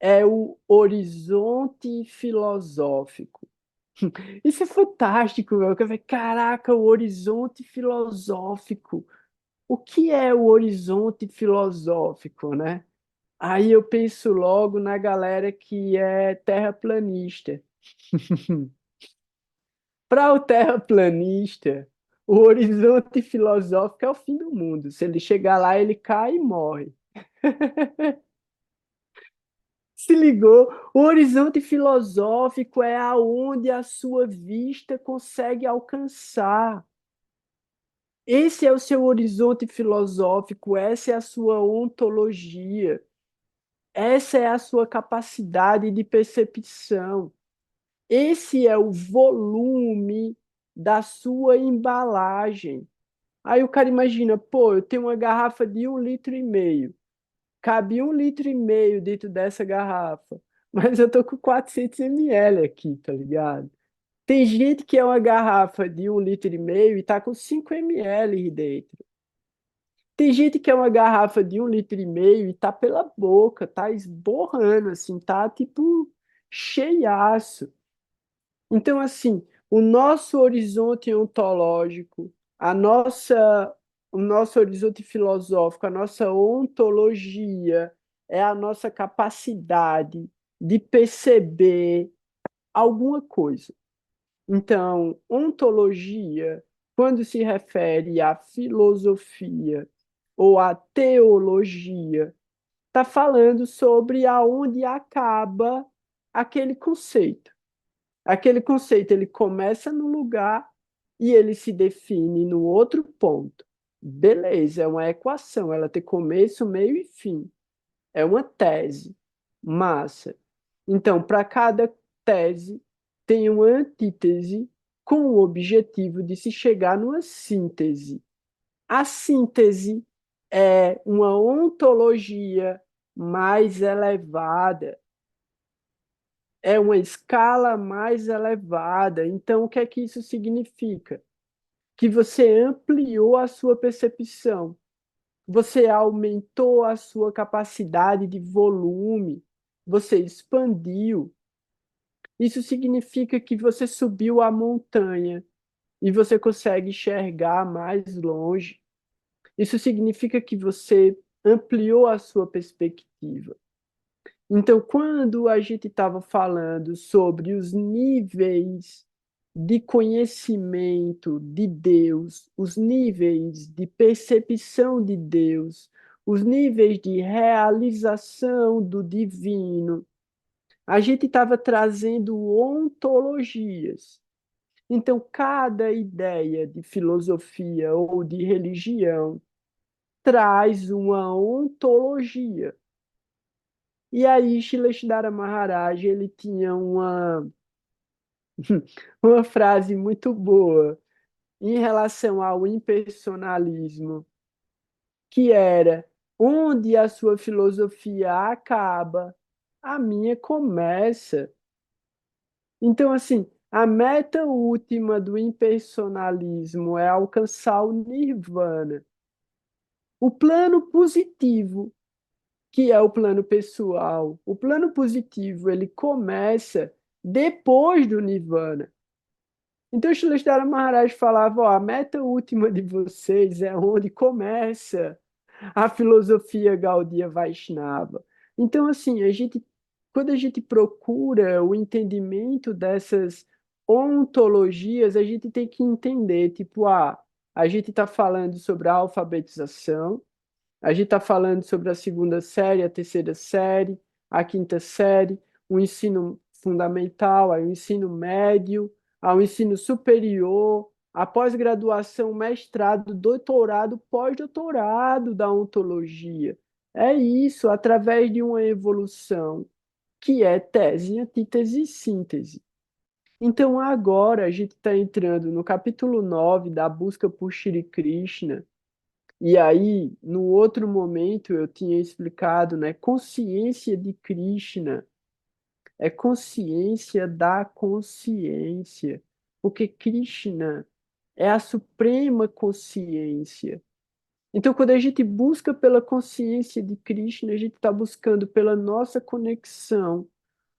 é o horizonte filosófico. Isso é fantástico, meu. Eu falei, caraca, o horizonte filosófico. O que é o horizonte filosófico, né? Aí eu penso logo na galera que é terraplanista. Para o terraplanista, o horizonte filosófico é o fim do mundo. Se ele chegar lá, ele cai e morre. Se ligou? O horizonte filosófico é aonde a sua vista consegue alcançar. Esse é o seu horizonte filosófico, essa é a sua ontologia, essa é a sua capacidade de percepção. Esse é o volume da sua embalagem. Aí o cara imagina, pô, eu tenho uma garrafa de 1,5 litros. Cabe 1,5 litros dentro dessa garrafa. Mas eu tô com 400 ml aqui, tá ligado? Tem gente que é uma garrafa de 1,5 litros e tá com 5 ml dentro. Tem gente que é uma garrafa de 1,5 litro e tá pela boca, tá esborrando, assim, tá tipo cheiaço. Então, assim, o nosso horizonte ontológico, o nosso horizonte filosófico, a nossa ontologia é a nossa capacidade de perceber alguma coisa. Então, ontologia, quando se refere à filosofia ou à teologia, está falando sobre aonde acaba aquele conceito. Aquele conceito ele começa num lugar e ele se define no outro ponto. Beleza, é uma equação, ela tem começo, meio e fim. É uma tese. Massa. Então, para cada tese, tem uma antítese com o objetivo de se chegar numa síntese. A síntese é uma ontologia mais elevada, é uma escala mais elevada. Então, o que é que isso significa? Que você ampliou a sua percepção, você aumentou a sua capacidade de volume, você expandiu. Isso significa que você subiu a montanha e você consegue enxergar mais longe. Isso significa que você ampliou a sua perspectiva. Então, quando a gente estava falando sobre os níveis de conhecimento de Deus, os níveis de percepção de Deus, os níveis de realização do divino, a gente estava trazendo ontologias. Então, cada ideia de filosofia ou de religião traz uma ontologia. E aí, Srileshvara Maharaj, ele tinha uma frase muito boa em relação ao impersonalismo, que era: onde a sua filosofia acaba, a minha começa. Então, assim, a meta última do impersonalismo é alcançar o nirvana. O plano positivo, que é o plano pessoal, o plano positivo, ele começa depois do nirvana. Então, Srileshvara Maharaj falava: ó, a meta última de vocês é onde começa a filosofia Gaudiya Vaishnava. Então, assim, quando a gente procura o entendimento dessas ontologias, a gente tem que entender, tipo, a gente está falando sobre a alfabetização, a gente está falando sobre a segunda série, a terceira série, a quinta série, o ensino fundamental, aí o ensino médio, ao ensino superior, a pós-graduação, mestrado, doutorado, pós-doutorado da ontologia. É isso, através de uma evolução que é tese, antítese e síntese. Então, agora a gente está entrando no capítulo 9 da busca por Shri Krishna, e aí, no outro momento, eu tinha explicado, né? Consciência de Krishna é consciência da consciência, porque Krishna é a suprema consciência. Então, quando a gente busca pela consciência de Krishna, a gente está buscando pela nossa conexão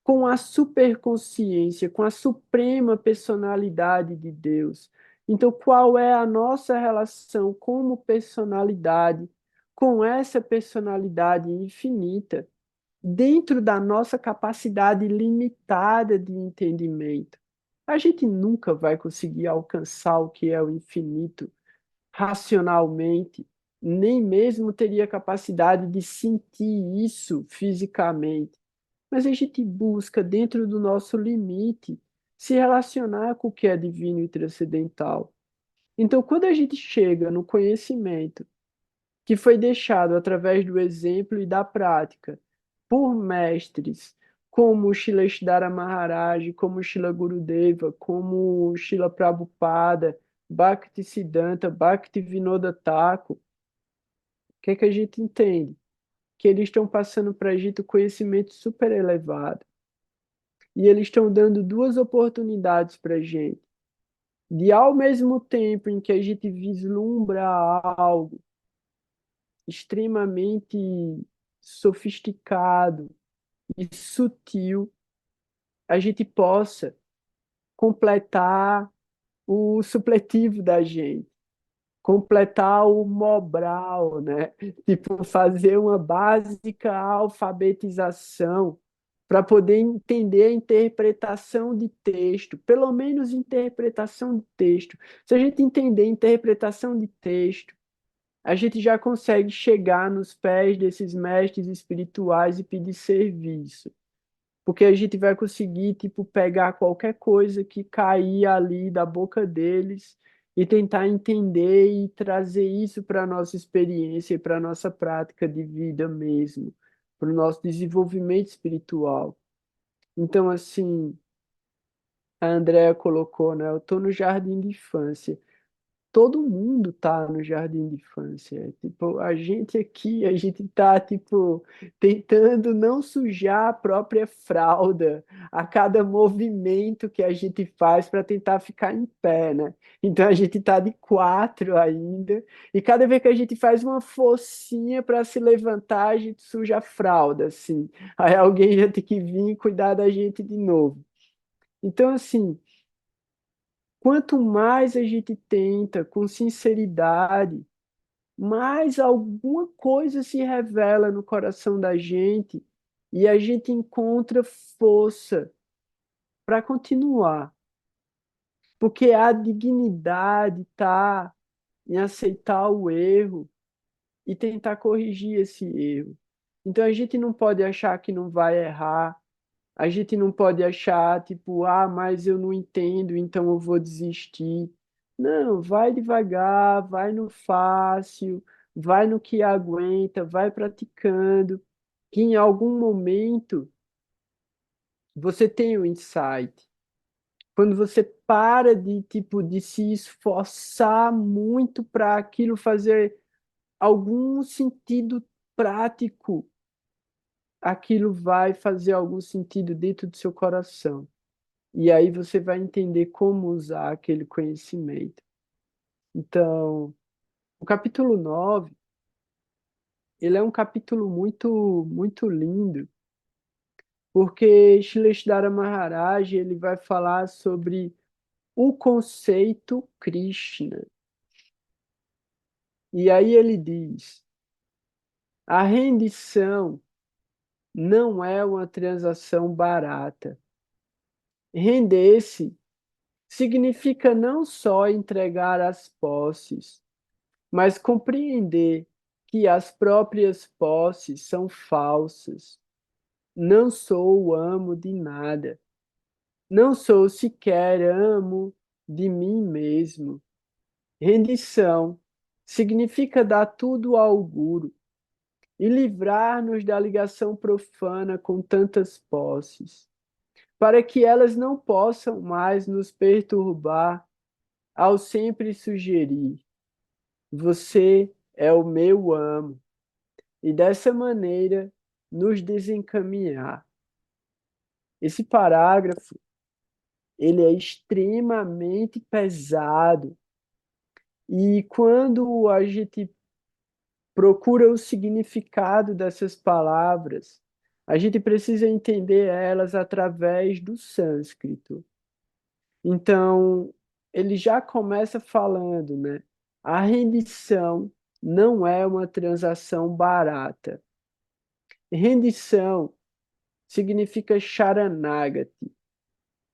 com a superconsciência, com a suprema personalidade de Deus. Então, qual é a nossa relação como personalidade com essa personalidade infinita, dentro da nossa capacidade limitada de entendimento? A gente nunca vai conseguir alcançar o que é o infinito racionalmente, nem mesmo teria capacidade de sentir isso fisicamente, mas a gente busca, dentro do nosso limite, se relacionar com o que é divino e transcendental. Então, quando a gente chega no conhecimento que foi deixado através do exemplo e da prática por mestres como Srileshvara Maharaj, como Srila Gurudeva, como Srila Prabhupada, Bhaktisiddhanta, Bhaktivinoda Thakur, o que é que a gente entende? Que eles estão passando para a gente o conhecimento super elevado. E eles estão dando duas oportunidades para a gente. De ao mesmo tempo em que a gente vislumbra algo, extremamente sofisticado e sutil, a gente possa completar o supletivo da gente, completar o Mobral, né? Tipo, fazer uma básica alfabetização para poder entender a interpretação de texto, pelo menos interpretação de texto. Se a gente entender interpretação de texto, a gente já consegue chegar nos pés desses mestres espirituais e pedir serviço. Porque a gente vai conseguir, tipo, pegar qualquer coisa que cair ali da boca deles e tentar entender e trazer isso para a nossa experiência e para a nossa prática de vida mesmo, para o nosso desenvolvimento espiritual. Então, assim, a Andrea colocou, né? Eu estou no jardim de infância. Todo mundo tá no jardim de infância. Tipo, a gente aqui, a gente tá, tipo, tentando não sujar a própria fralda a cada movimento que a gente faz para tentar ficar em pé, né? Então a gente tá de quatro ainda, e cada vez que a gente faz uma forcinha para se levantar, a gente suja a fralda, assim. Aí alguém já tem que vir e cuidar da gente de novo. Então, assim, quanto mais a gente tenta com sinceridade, mais alguma coisa se revela no coração da gente e a gente encontra força para continuar. Porque a dignidade está em aceitar o erro e tentar corrigir esse erro. Então a gente não pode achar que não vai errar. A gente não pode achar, tipo, ah, mas eu não entendo, então eu vou desistir. Não, vai devagar, vai no fácil, vai no que aguenta, vai praticando, que em algum momento você tem o insight. Quando você para de, tipo, de se esforçar muito para aquilo fazer algum sentido prático, aquilo vai fazer algum sentido dentro do seu coração. E aí você vai entender como usar aquele conhecimento. Então, o capítulo 9 ele é um capítulo muito lindo, porque Shleshdhara Maharaj, ele vai falar sobre o conceito Krishna. E aí ele diz: a rendição não é uma transação barata. Render-se significa não só entregar as posses, mas compreender que as próprias posses são falsas. Não sou o amo de nada. Não sou sequer amo de mim mesmo. Rendição significa dar tudo ao Guru e livrar-nos da ligação profana com tantas posses, para que elas não possam mais nos perturbar ao sempre sugerir: você é o meu amo, e dessa maneira nos desencaminhar. Esse parágrafo, ele é extremamente pesado, e quando a gente procura o significado dessas palavras, a gente precisa entender elas através do sânscrito. Então, ele já começa falando, né? A rendição não é uma transação barata. Rendição significa Sharanagati.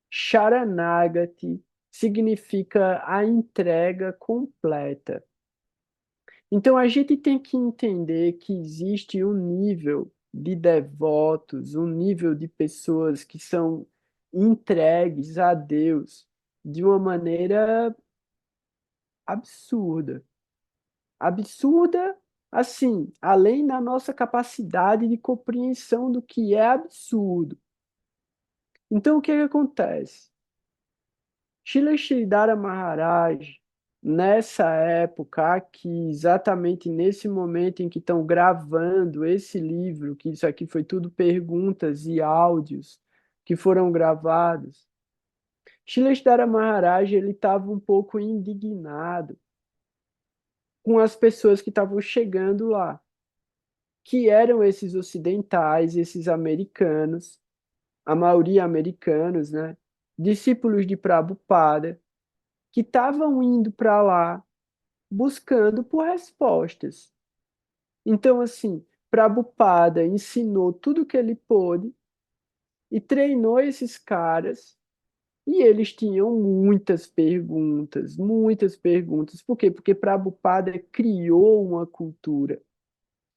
Sharanagati significa a entrega completa. Então a gente tem que entender que existe um nível de devotos, um nível de pessoas que são entregues a Deus de uma maneira absurda. Absurda, assim, além da nossa capacidade de compreensão do que é absurdo. Então, o que que acontece? Srila Sridhara Maharaj, nessa época aqui, exatamente nesse momento em que estão gravando esse livro, que isso aqui foi tudo perguntas e áudios que foram gravados, Srila Sridhara Maharaj ele estava um pouco indignado com as pessoas que estavam chegando lá, que eram esses ocidentais, esses americanos, a maioria americanos, né? Discípulos de Prabhupada, que estavam indo para lá buscando por respostas. Então, assim, Prabhupada ensinou tudo o que ele pôde e treinou esses caras, e eles tinham muitas perguntas, muitas perguntas. Por quê? Porque Prabhupada criou uma cultura.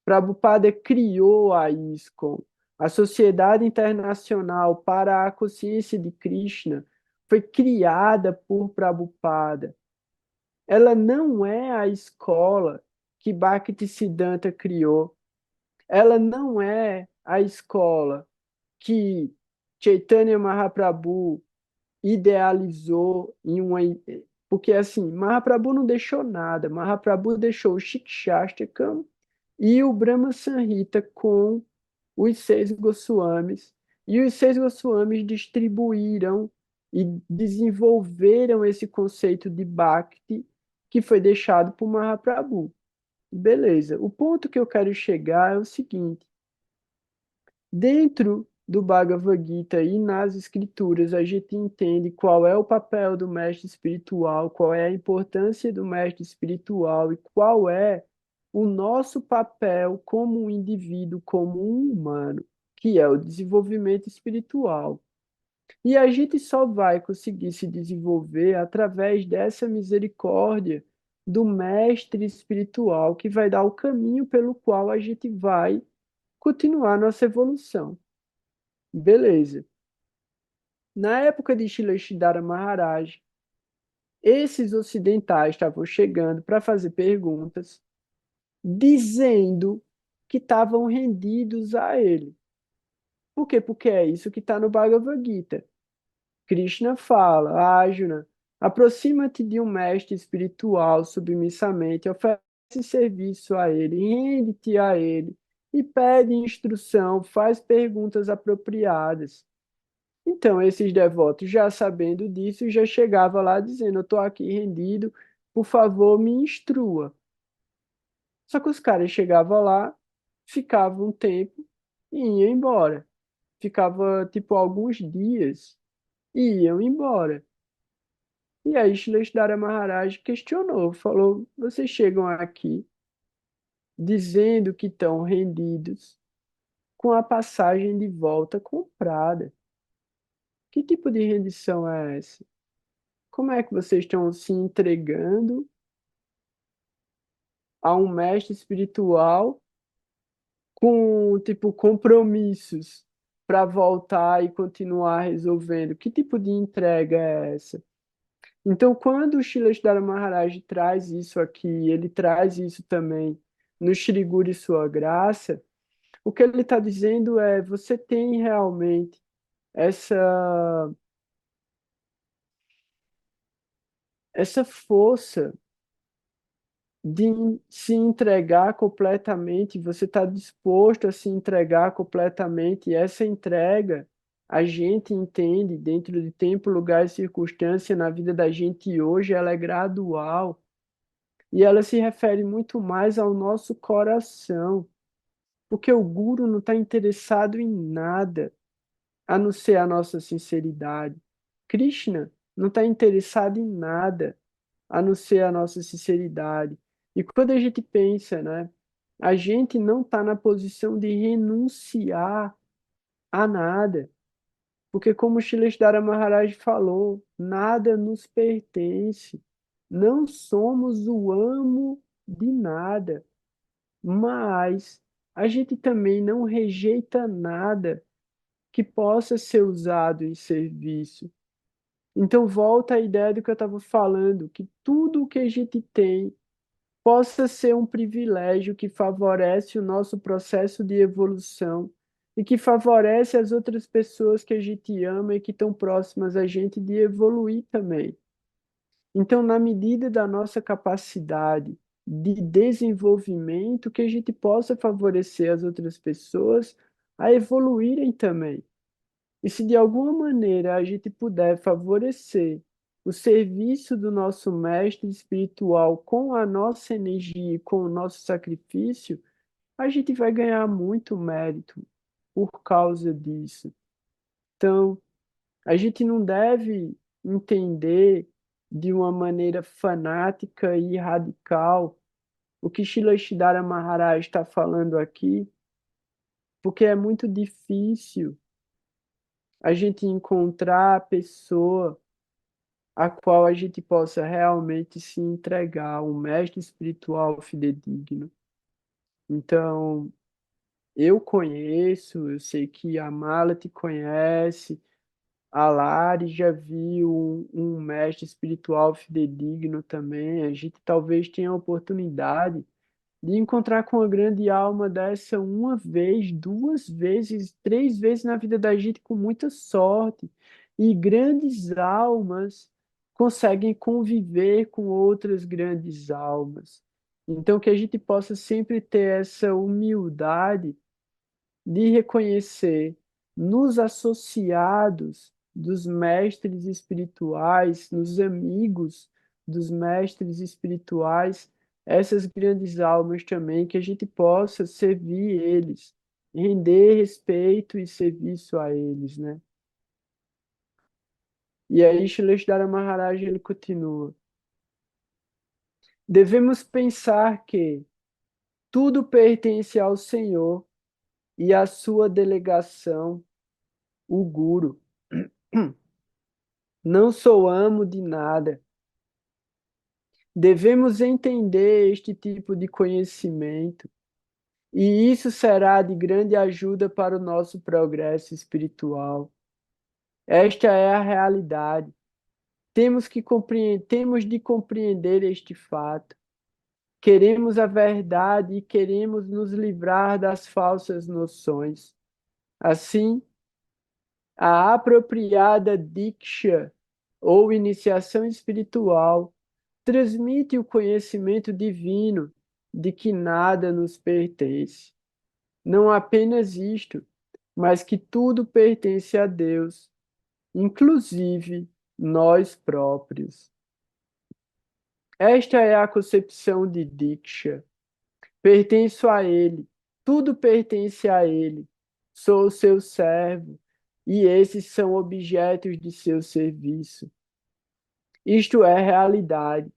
Prabhupada criou a ISKCON, a Sociedade Internacional para a Consciência de Krishna, foi criada por Prabhupada. Ela não é a escola que Bhaktisiddhanta criou. Ela não é a escola que Chaitanya Mahaprabhu idealizou em uma. Porque, assim, Mahaprabhu não deixou nada. Mahaprabhu deixou o Shikshastakam e o Brahma Samhita com os 6 Goswamis. E os 6 Goswamis distribuíram e desenvolveram esse conceito de Bhakti que foi deixado por Mahaprabhu. Beleza. O ponto que eu quero chegar é o seguinte: dentro do Bhagavad Gita e nas escrituras, a gente entende qual é o papel do mestre espiritual, qual é a importância do mestre espiritual e qual é o nosso papel como um indivíduo, como um humano, que é o desenvolvimento espiritual. E a gente só vai conseguir se desenvolver através dessa misericórdia do mestre espiritual que vai dar o caminho pelo qual a gente vai continuar nossa evolução. Beleza. Na época de Shilashidhara Maharaj, esses ocidentais estavam chegando para fazer perguntas, dizendo que estavam rendidos a ele. Por quê? Porque é isso que está no Bhagavad Gita. Krishna fala: Arjuna, aproxima-te de um mestre espiritual submissamente, oferece serviço a ele, rende-te a ele e pede instrução, faz perguntas apropriadas. Então, esses devotos, já sabendo disso, já chegava lá dizendo: eu estou aqui rendido, por favor, me instrua. Só que os caras chegavam lá, ficavam um tempo e iam embora. Ficava, tipo, alguns dias e iam embora. E aí Shlesdara Maharaj questionou, falou: vocês chegam aqui dizendo que estão rendidos com a passagem de volta comprada. Que tipo de rendição é essa? Como é que vocês estão se entregando a um mestre espiritual com, tipo, compromissos para voltar e continuar resolvendo? Que tipo de entrega é essa? Então, quando o Shrila Maharaj traz isso aqui, ele traz isso também no Shri Guru e Sua Graça, o que ele está dizendo é: você tem realmente essa, essa força de se entregar completamente, você está disposto a se entregar completamente, e essa entrega a gente entende dentro de tempo, lugar e circunstância na vida da gente hoje, ela é gradual. E ela se refere muito mais ao nosso coração, porque o guru não está interessado em nada a não ser a nossa sinceridade. Krishna não está interessado em nada a não ser a nossa sinceridade. E quando a gente pensa, né, a gente não está na posição de renunciar a nada, porque como Shrestara Maharaj falou, nada nos pertence. Não somos o amo de nada, mas a gente também não rejeita nada que possa ser usado em serviço. Então volta a ideia do que eu estava falando, que tudo o que a gente tem possa ser um privilégio que favorece o nosso processo de evolução e que favorece as outras pessoas que a gente ama e que estão próximas a gente de evoluir também. Então, na medida da nossa capacidade de desenvolvimento, que a gente possa favorecer as outras pessoas a evoluírem também. E se de alguma maneira a gente puder favorecer o serviço do nosso mestre espiritual com a nossa energia e com o nosso sacrifício, a gente vai ganhar muito mérito por causa disso. Então, a gente não deve entender de uma maneira fanática e radical o que Shilashidhara Maharaj está falando aqui, porque é muito difícil a gente encontrar a pessoa a qual a gente possa realmente se entregar, um mestre espiritual fidedigno. Então, eu conheço, eu sei que a Mala te conhece, a Lari já viu um mestre espiritual fidedigno também. A gente talvez tenha a oportunidade de encontrar com uma grande alma dessa uma vez, duas vezes, três vezes na vida da gente com muita sorte. E grandes almas conseguem conviver com outras grandes almas. Então, que a gente possa sempre ter essa humildade de reconhecer nos associados dos mestres espirituais, nos amigos dos mestres espirituais, essas grandes almas também, que a gente possa servir eles, render respeito e serviço a eles, né? E aí Shaleshdara Maharaj ele continua: devemos pensar que tudo pertence ao Senhor e à sua delegação, o Guru. Não sou amo de nada. Devemos entender este tipo de conhecimento, e isso será de grande ajuda para o nosso progresso espiritual. Esta é a realidade. Temos de compreender este fato. Queremos a verdade e queremos nos livrar das falsas noções. Assim, a apropriada Diksha, ou iniciação espiritual, transmite o conhecimento divino de que nada nos pertence. Não apenas isto, mas que tudo pertence a Deus, inclusive nós próprios. Esta é a concepção de Diksha. Pertenço a Ele, tudo pertence a Ele. Sou seu servo, e esses são objetos de seu serviço. Isto é realidade.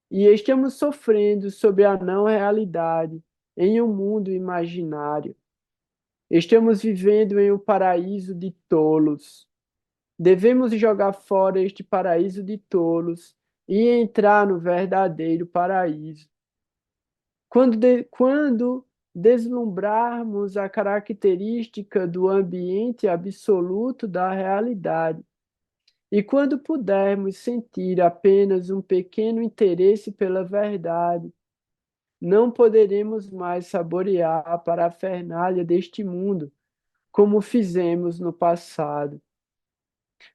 E estamos sofrendo sobre a não realidade em um mundo imaginário. Estamos vivendo em um paraíso de tolos. Devemos jogar fora este paraíso de tolos e entrar no verdadeiro paraíso. Quando deslumbrarmos a característica do ambiente absoluto da realidade, e quando pudermos sentir apenas um pequeno interesse pela verdade, não poderemos mais saborear a parafernália deste mundo, como fizemos no passado,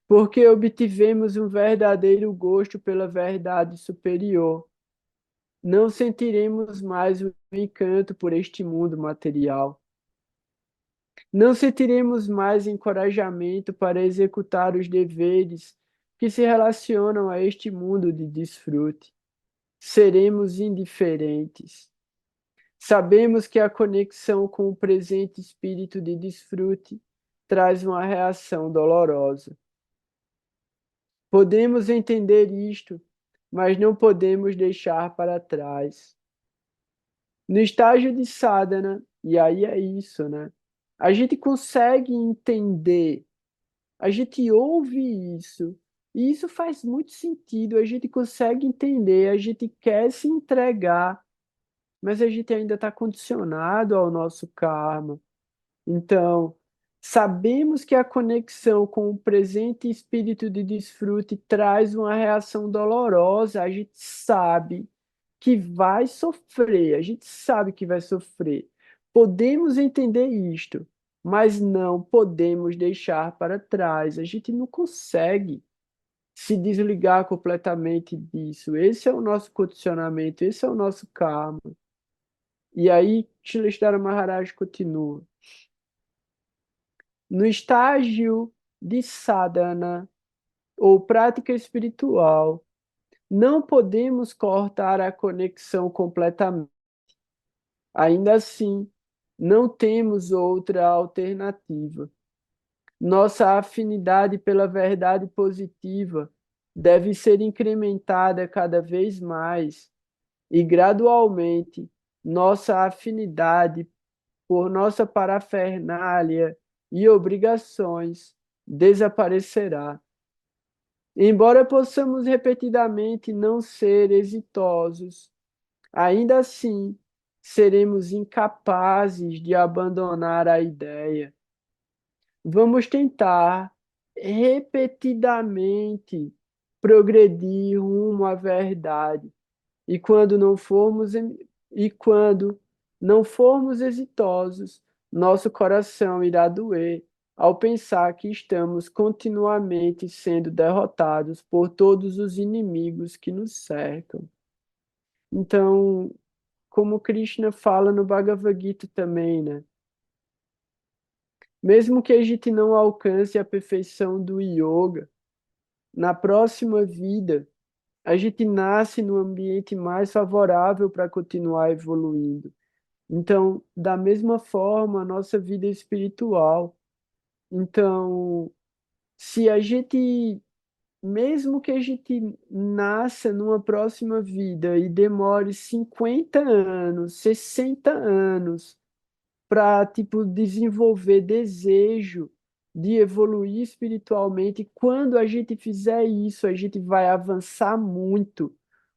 porque obtivemos um verdadeiro gosto pela verdade superior. Não sentiremos mais o encanto por este mundo material. Não sentiremos mais encorajamento para executar os deveres que se relacionam a este mundo de desfrute. Seremos indiferentes. Sabemos que a conexão com o presente espírito de desfrute traz uma reação dolorosa. Podemos entender isto, mas não podemos deixar para trás. No estágio de sadhana, e aí é isso, né? A gente consegue entender, a gente ouve isso, e isso faz muito sentido, a gente consegue entender, a gente quer se entregar, mas a gente ainda está condicionado ao nosso karma. Então, sabemos que a conexão com o presente espírito de desfrute traz uma reação dolorosa, a gente sabe que vai sofrer, a gente sabe que vai sofrer. Podemos entender isto, mas não podemos deixar para trás. A gente não consegue se desligar completamente disso. Esse é o nosso condicionamento, esse é o nosso karma. E aí, Shaleshdara Maharaj continua. No estágio de sadhana, ou prática espiritual, não podemos cortar a conexão completamente. Ainda assim, não temos outra alternativa. Nossa afinidade pela verdade positiva deve ser incrementada cada vez mais e, gradualmente, nossa afinidade por nossa parafernália e obrigações desaparecerá. Embora possamos repetidamente não ser exitosos, ainda assim seremos incapazes de abandonar a ideia. Vamos tentar repetidamente progredir rumo à verdade. E quando não formos e quando não formos exitosos, nosso coração irá doer ao pensar que estamos continuamente sendo derrotados por todos os inimigos que nos cercam. Então, como Krishna fala no Bhagavad Gita também, né? Mesmo que a gente não alcance a perfeição do yoga, na próxima vida, a gente nasce no ambiente mais favorável para continuar evoluindo. Então, da mesma forma, a nossa vida espiritual. Então, se a gente, mesmo que a gente nasça numa próxima vida e demore 50 anos, 60 anos, para tipo desenvolver desejo de evoluir espiritualmente. Quando a gente fizer isso, a gente vai avançar muito,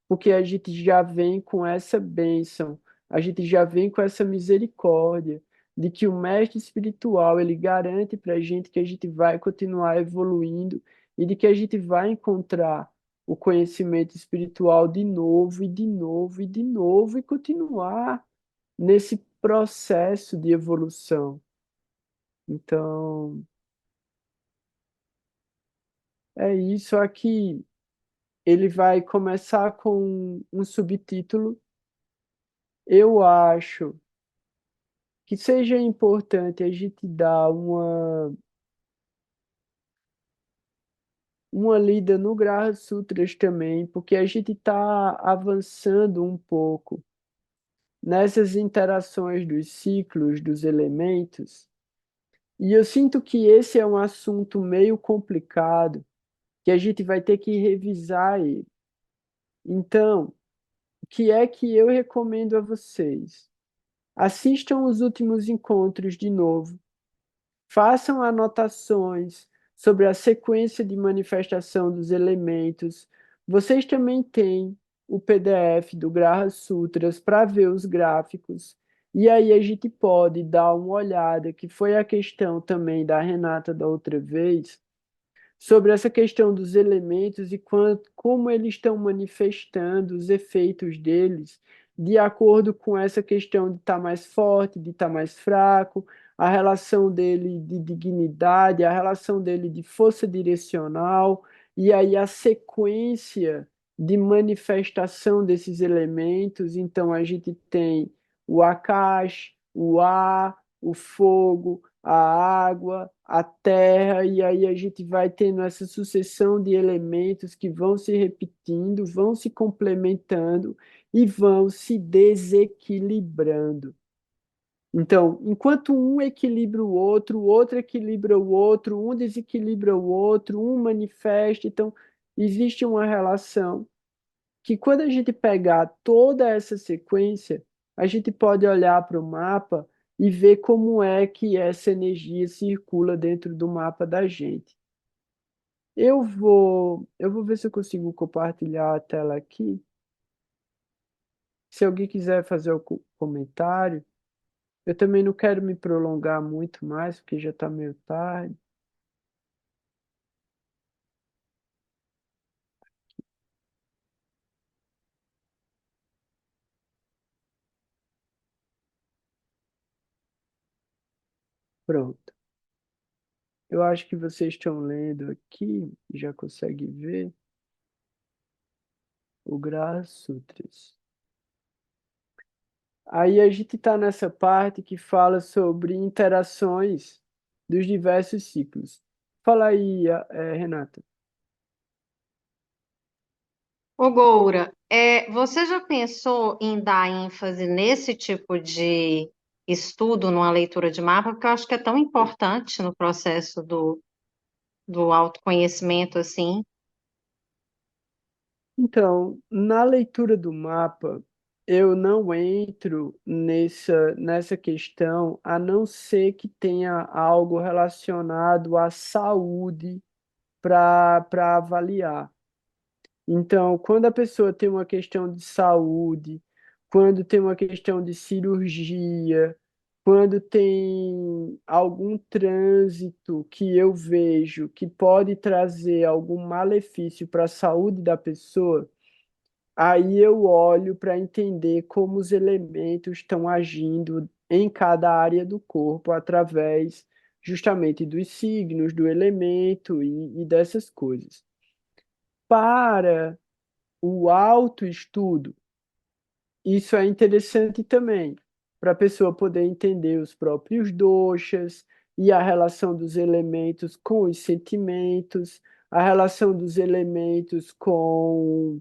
porque a gente já vem com essa bênção, a gente já vem com essa misericórdia de que o mestre espiritual ele garante para a gente que a gente vai continuar evoluindo e de que a gente vai encontrar o conhecimento espiritual de novo e de novo e de novo e continuar nesse processo de evolução. Então, é isso aqui. Ele vai começar com um subtítulo. Eu acho que seja importante a gente dar uma lida no Graha Sutras também, porque a gente está avançando um pouco nessas interações dos ciclos, dos elementos, e eu sinto que esse é um assunto meio complicado, que a gente vai ter que revisar ele. Então, o que é que eu recomendo a vocês? Assistam os últimos encontros de novo, façam anotações sobre a sequência de manifestação dos elementos. Vocês também têm o PDF do Graha Sutras para ver os gráficos. E aí a gente pode dar uma olhada, que foi a questão também da Renata da outra vez, sobre essa questão dos elementos e como eles estão manifestando os efeitos deles, de acordo com essa questão de estar mais forte, de estar mais fraco, a relação dele de dignidade, a relação dele de força direcional, e aí a sequência de manifestação desses elementos. Então, a gente tem o Akash, o ar, o fogo, a água, a terra, e aí a gente vai tendo essa sucessão de elementos que vão se repetindo, vão se complementando e vão se desequilibrando. Então, enquanto um equilibra o outro equilibra o outro, um desequilibra o outro, um manifesta. Então, existe uma relação que, quando a gente pegar toda essa sequência, a gente pode olhar para o mapa e ver como é que essa energia circula dentro do mapa da gente. Eu vou ver se eu consigo compartilhar a tela aqui. Se alguém quiser fazer o comentário, eu também não quero me prolongar muito mais, porque já está meio tarde. Pronto. Eu acho que vocês estão lendo aqui, já conseguem ver o Graha Sutras. Aí a gente está nessa parte que fala sobre interações dos diversos ciclos. Fala aí, Renata. Ô, Goura, você já pensou em dar ênfase nesse tipo de estudo numa leitura de mapa? Porque eu acho que é tão importante no processo do autoconhecimento, assim. Então, na leitura do mapa, eu não entro nessa questão, a não ser que tenha algo relacionado à saúde para avaliar. Então, quando a pessoa tem uma questão de saúde, quando tem uma questão de cirurgia, quando tem algum trânsito que eu vejo que pode trazer algum malefício para a saúde da pessoa, aí eu olho para entender como os elementos estão agindo em cada área do corpo através justamente dos signos, do elemento e dessas coisas. Para o autoestudo, isso é interessante também, para a pessoa poder entender os próprios doshas e a relação dos elementos com os sentimentos, a relação dos elementos com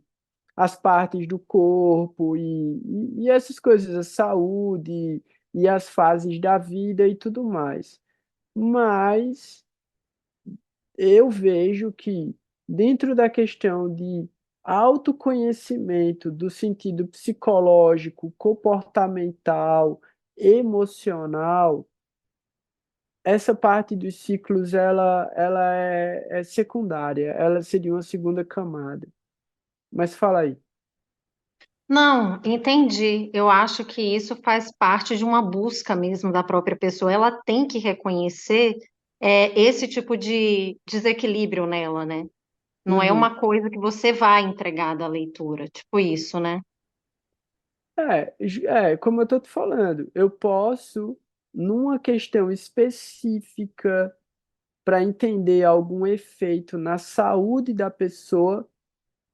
as partes do corpo e essas coisas, a saúde e as fases da vida e tudo mais. Mas eu vejo que, dentro da questão de autoconhecimento, do sentido psicológico, comportamental, emocional, essa parte dos ciclos ela é secundária, ela seria uma segunda camada. Mas fala aí. Não, entendi. Eu acho que isso faz parte de uma busca mesmo da própria pessoa. Ela tem que reconhecer esse tipo de desequilíbrio nela, né? Não é Uhum. uma coisa que você vai entregar da leitura, tipo isso, né? Como eu estou te falando, eu posso, numa questão específica, para entender algum efeito na saúde da pessoa,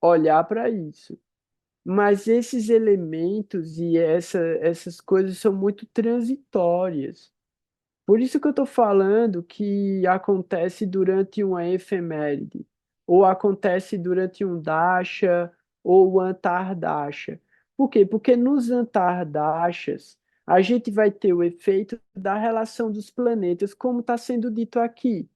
olhar para isso. Mas esses elementos e essas coisas são muito transitórias. Por isso que eu estou falando que acontece durante uma efeméride, ou acontece durante um Dasha ou o Antardasha. Por quê? Porque nos Antardashas a gente vai ter o efeito da relação dos planetas, como está sendo dito aqui.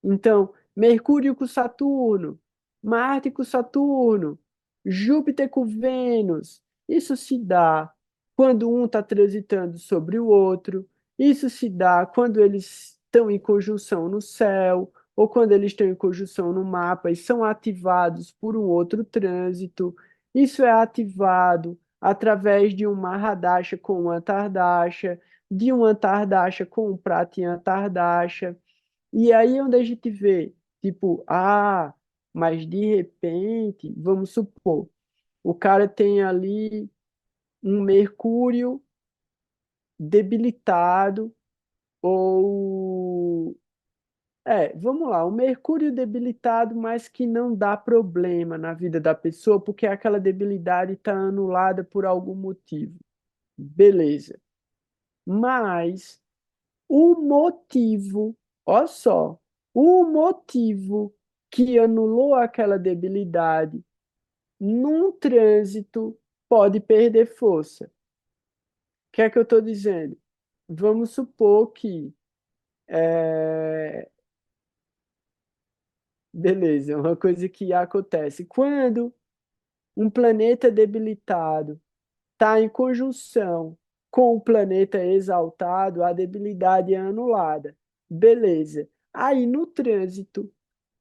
Então, Mercúrio com Saturno, Marte com Saturno, Júpiter com Vênus. Isso se dá quando um está transitando sobre o outro. Isso se dá quando eles estão em conjunção no céu, ou quando eles estão em conjunção no mapa e são ativados por um outro trânsito. Isso é ativado através de um Mahadasha com um Antardasha, de um Antardasha com um Pratyantardasha. E aí é onde a gente vê, tipo, mas de repente, vamos supor, o cara tem ali um Mercúrio debilitado, ou. Vamos lá, um Mercúrio debilitado, mas que não dá problema na vida da pessoa, porque aquela debilidade está anulada por algum motivo. Beleza. Mas o motivo, olha só, o motivo que anulou aquela debilidade num trânsito pode perder força. O que é que eu estou dizendo? Vamos supor que, é, beleza, uma coisa que acontece. Quando um planeta debilitado está em conjunção com o planeta exaltado, a debilidade é anulada. Beleza. Aí no trânsito,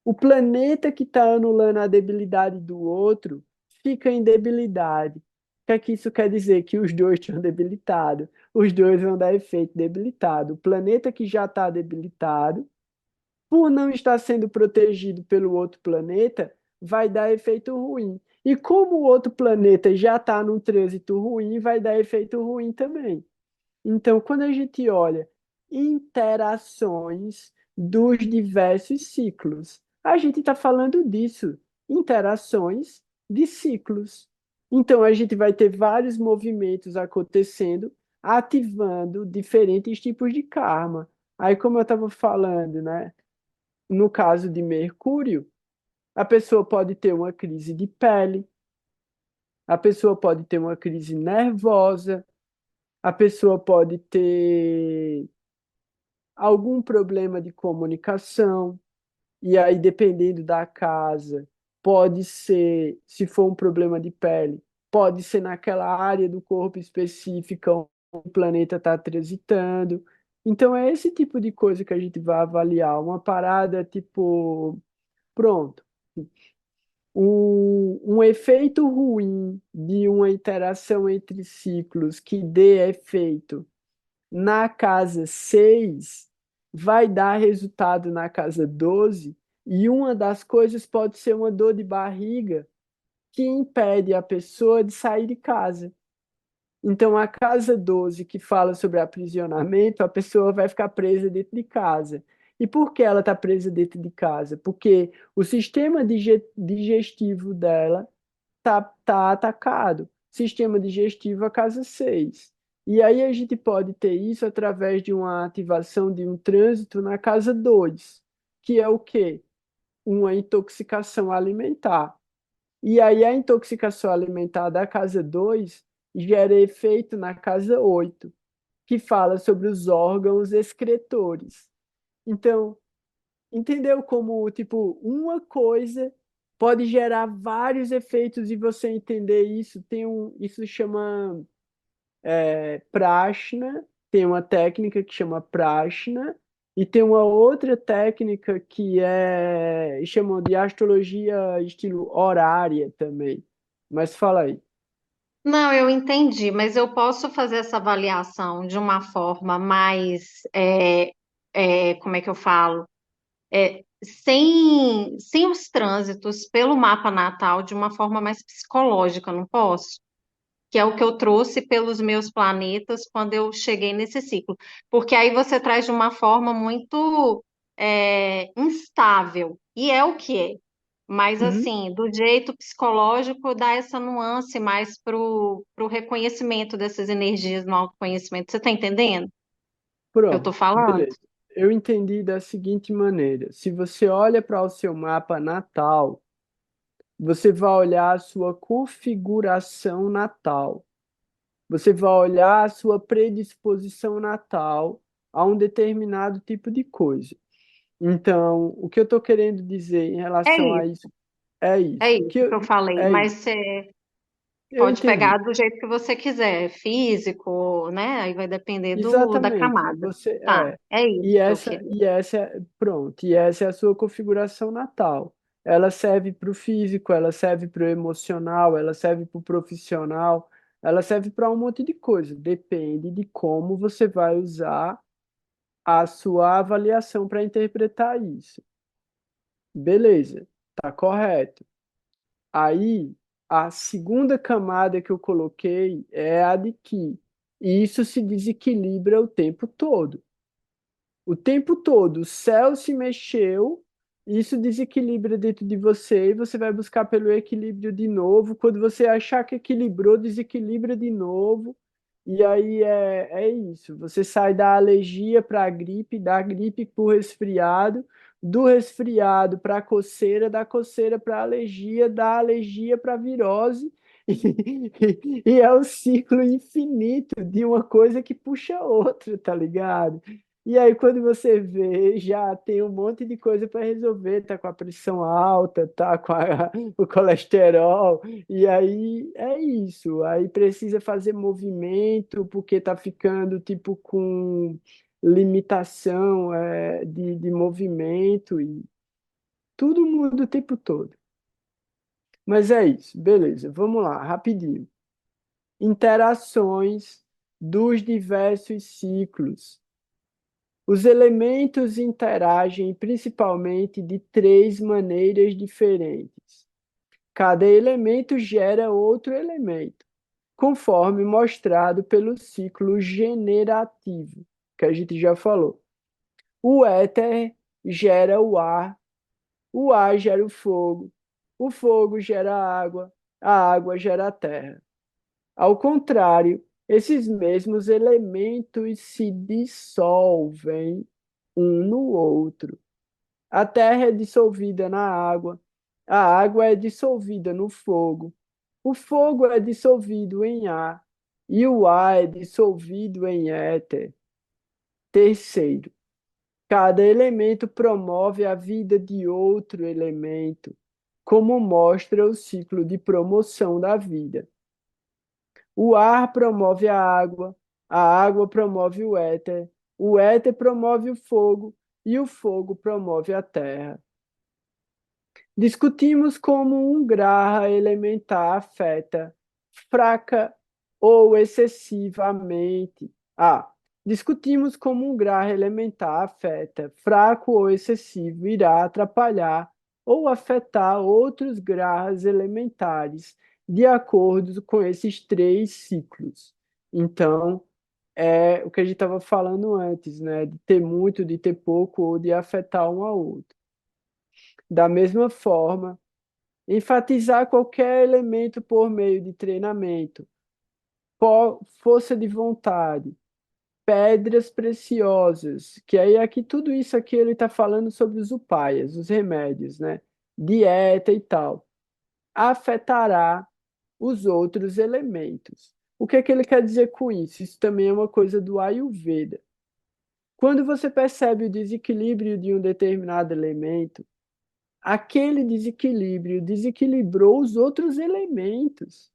o planeta que está anulando a debilidade do outro fica em debilidade. O que é que isso quer dizer? Que os dois estão debilitados. Os dois vão dar efeito debilitado. O planeta que já está debilitado, por não estar sendo protegido pelo outro planeta, vai dar efeito ruim. E como o outro planeta já está num trânsito ruim, vai dar efeito ruim também. Então, quando a gente olha interações dos diversos ciclos, a gente está falando disso, interações de ciclos. Então, a gente vai ter vários movimentos acontecendo, ativando diferentes tipos de karma. Aí, como eu estava falando, né? No caso de Mercúrio, A pessoa pode ter uma crise de pele, a pessoa pode ter uma crise nervosa, a pessoa pode ter algum problema de comunicação, e aí, dependendo da casa, pode ser, se for um problema de pele, pode ser naquela área do corpo específica onde o planeta está transitando. Então, é esse tipo de coisa que a gente vai avaliar. Uma parada tipo, pronto. Um efeito ruim de uma interação entre ciclos que dê efeito na casa 6 vai dar resultado na casa 12, e uma das coisas pode ser uma dor de barriga que impede a pessoa de sair de casa. Então, a casa 12, que fala sobre aprisionamento, a pessoa vai ficar presa dentro de casa. E por que ela está presa dentro de casa? Porque o sistema digestivo dela tá atacado. Sistema digestivo a casa 6. E aí a gente pode ter isso através de uma ativação de um trânsito na casa 2, que é o quê? Uma intoxicação alimentar. E aí a intoxicação alimentar da casa 2 gera efeito na casa 8, que fala sobre os órgãos excretores. Então, entendeu como, tipo, uma coisa pode gerar vários efeitos e você entender isso? Isso chama prashna, tem uma técnica que chama prashna, e tem uma outra técnica que chamam de astrologia estilo horária também. Mas fala aí. Não, eu entendi, mas eu posso fazer essa avaliação de uma forma mais, como é que eu falo? Sem os trânsitos pelo mapa natal de uma forma mais psicológica, não posso? Que é o que eu trouxe pelos meus planetas quando eu cheguei nesse ciclo. Porque aí você traz de uma forma muito instável, e é o que é. Mas, Uhum. assim, do jeito psicológico, dá essa nuance mais pro reconhecimento dessas energias no autoconhecimento. Você está entendendo o que eu estou Pronto, falando? beleza. Eu entendi da seguinte maneira: se você olha para o seu mapa natal, você vai olhar a sua configuração natal. Você vai olhar a sua predisposição natal a um determinado tipo de coisa. Então, o que eu estou querendo dizer em É relação a isso, isso é é isso. isso que eu falei. É Mas isso. você Eu pode pegar entendi. do jeito que você quiser, físico, né? Aí vai depender da Exatamente. camada. Tá, é E isso que eu essa queria. e essa é- pronto, e essa é a sua configuração natal. Ela serve para o físico, ela serve para o emocional, ela serve para o profissional, ela serve para um monte de coisa. Depende de como você vai usar a sua avaliação para interpretar isso. Beleza, tá correto. Aí, a segunda camada que eu coloquei é a de que isso se desequilibra o tempo todo. O tempo todo, o céu se mexeu, isso desequilibra dentro de você e você vai buscar pelo equilíbrio de novo. Quando você achar que equilibrou, desequilibra de novo. E aí é isso. Você sai da alergia para a gripe, da gripe para o resfriado, do resfriado para a coceira, da coceira para a alergia, da alergia para a virose. E é o ciclo infinito de uma coisa que puxa a outra, tá ligado? E aí, quando você vê, já tem um monte de coisa para resolver, tá com a pressão alta, tá com o colesterol, e aí é isso. Aí precisa fazer movimento, porque tá ficando tipo com limitação de movimento, e tudo muda o tempo todo. Mas é isso, beleza, vamos lá, rapidinho. Interações dos diversos ciclos. Os elementos interagem principalmente de três maneiras diferentes. Cada elemento gera outro elemento, conforme mostrado pelo ciclo generativo, que a gente já falou. O éter gera o ar gera o fogo gera a água gera a terra. Ao contrário, esses mesmos elementos se dissolvem um no outro. A terra é dissolvida na água, A água é dissolvida no fogo, o fogo é dissolvido em ar, e o ar é dissolvido em éter. Terceiro, cada elemento promove a vida de outro elemento, como mostra o ciclo de promoção da vida. O ar promove a água promove o éter promove o fogo promove a terra. Discutimos como um grau elementar afeta fraca ou excessivamente. Discutimos como um grau elementar afeta fraco ou excessivo irá atrapalhar ou afetar outros graus elementares, de acordo com esses três ciclos. Então, é o que a gente estava falando antes, né? De ter muito, de ter pouco, ou de afetar um ao outro. Da mesma forma, enfatizar qualquer elemento por meio de treinamento, força de vontade, pedras preciosas, que aí aqui tudo isso aqui ele está falando sobre os upayas, os remédios, né? Dieta e tal, afetará os outros elementos. O que é que ele quer dizer com isso? Isso também é uma coisa do Ayurveda. Quando você percebe o desequilíbrio de um determinado elemento, aquele desequilíbrio desequilibrou os outros elementos.